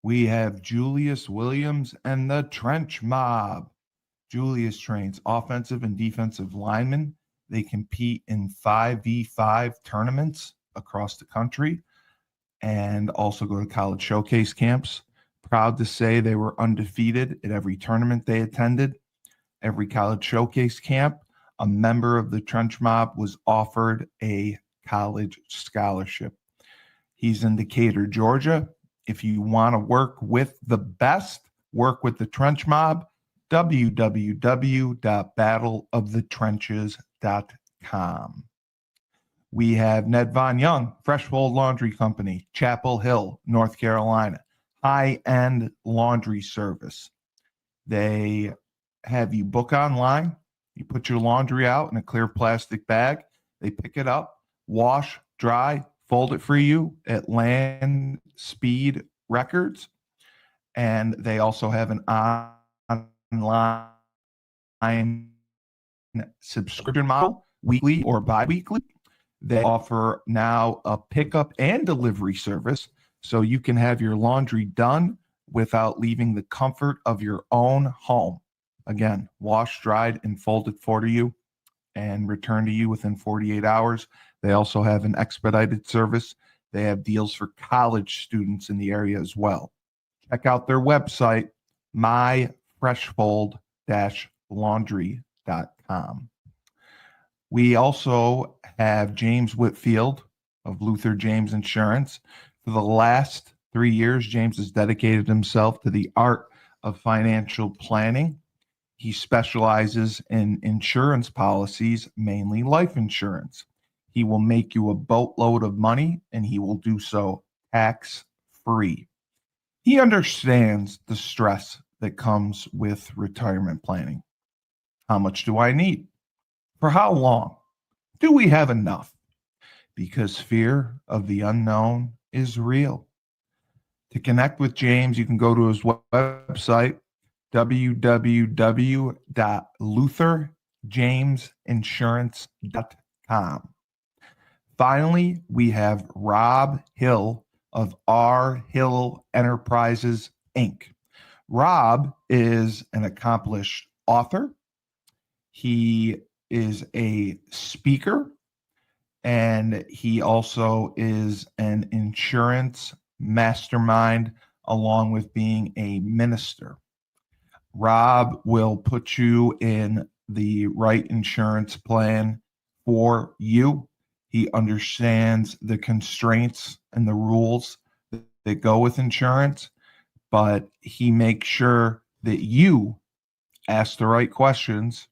[SPEAKER 1] we have Julius Williams and the Trench Mob. Julius trains offensive and defensive linemen. They compete in 5v5 tournaments across the country and also go to college showcase camps. Proud to say they were undefeated at every tournament they attended. Every college showcase camp, a member of the Trench Mob was offered a college scholarship. He's in Decatur, Georgia. If you want to work with the best, work with the Trench Mob, www.battleofthetrenches.com. We have Ned Von Young, Freshfold Laundry Company, Chapel Hill, North Carolina. High-end laundry service. They have you book online. You put your laundry out in a clear plastic bag. They pick it up, wash, dry, fold it for you at Land Speed Records. And they also have an online subscription model, weekly or bi-weekly. They offer now a pickup and delivery service, so you can have your laundry done without leaving the comfort of your own home. Again, washed, dried, and folded for you and returned to you within 48 hours. They also have an expedited service. They have deals for college students in the area as well. Check out their website, myfreshfold-laundry.com. We also have James Whitfield of Luther James Insurance. For the last 3 years, James has dedicated himself to the art of financial planning. He specializes in insurance policies, mainly life insurance. He will make you a boatload of money, and he will do so tax-free. He understands the stress that comes with retirement planning. How much do I need? For how long? Do we have enough? Because fear of the unknown is real. To connect with James, you can go to his website, www.lutherjamesinsurance.com. Finally, we have Robb Hill of R. Hill Enterprises, Inc. Robb is an accomplished author. He is a speaker, and he also is an insurance mastermind, along with being a minister. Robb will put you in the right insurance plan for you. He understands the constraints and the rules that go with insurance, but he makes sure that you ask the right questions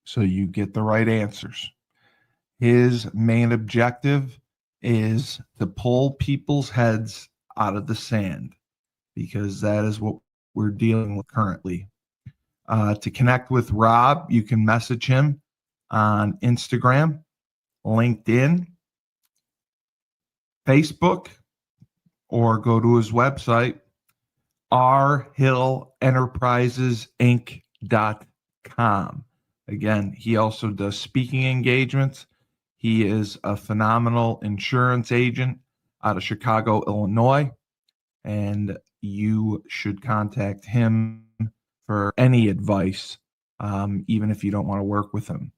[SPEAKER 1] so you get the right answers. His main objective is to pull people's heads out of the sand, because that is what we're dealing with currently. To connect with Robb, you can message him on Instagram, LinkedIn, Facebook, or go to his website, rhillenterprisesinc.com. Again, he also does speaking engagements. He is a phenomenal insurance agent out of Chicago, Illinois, and you should contact him for any advice, even if you don't want to work with him.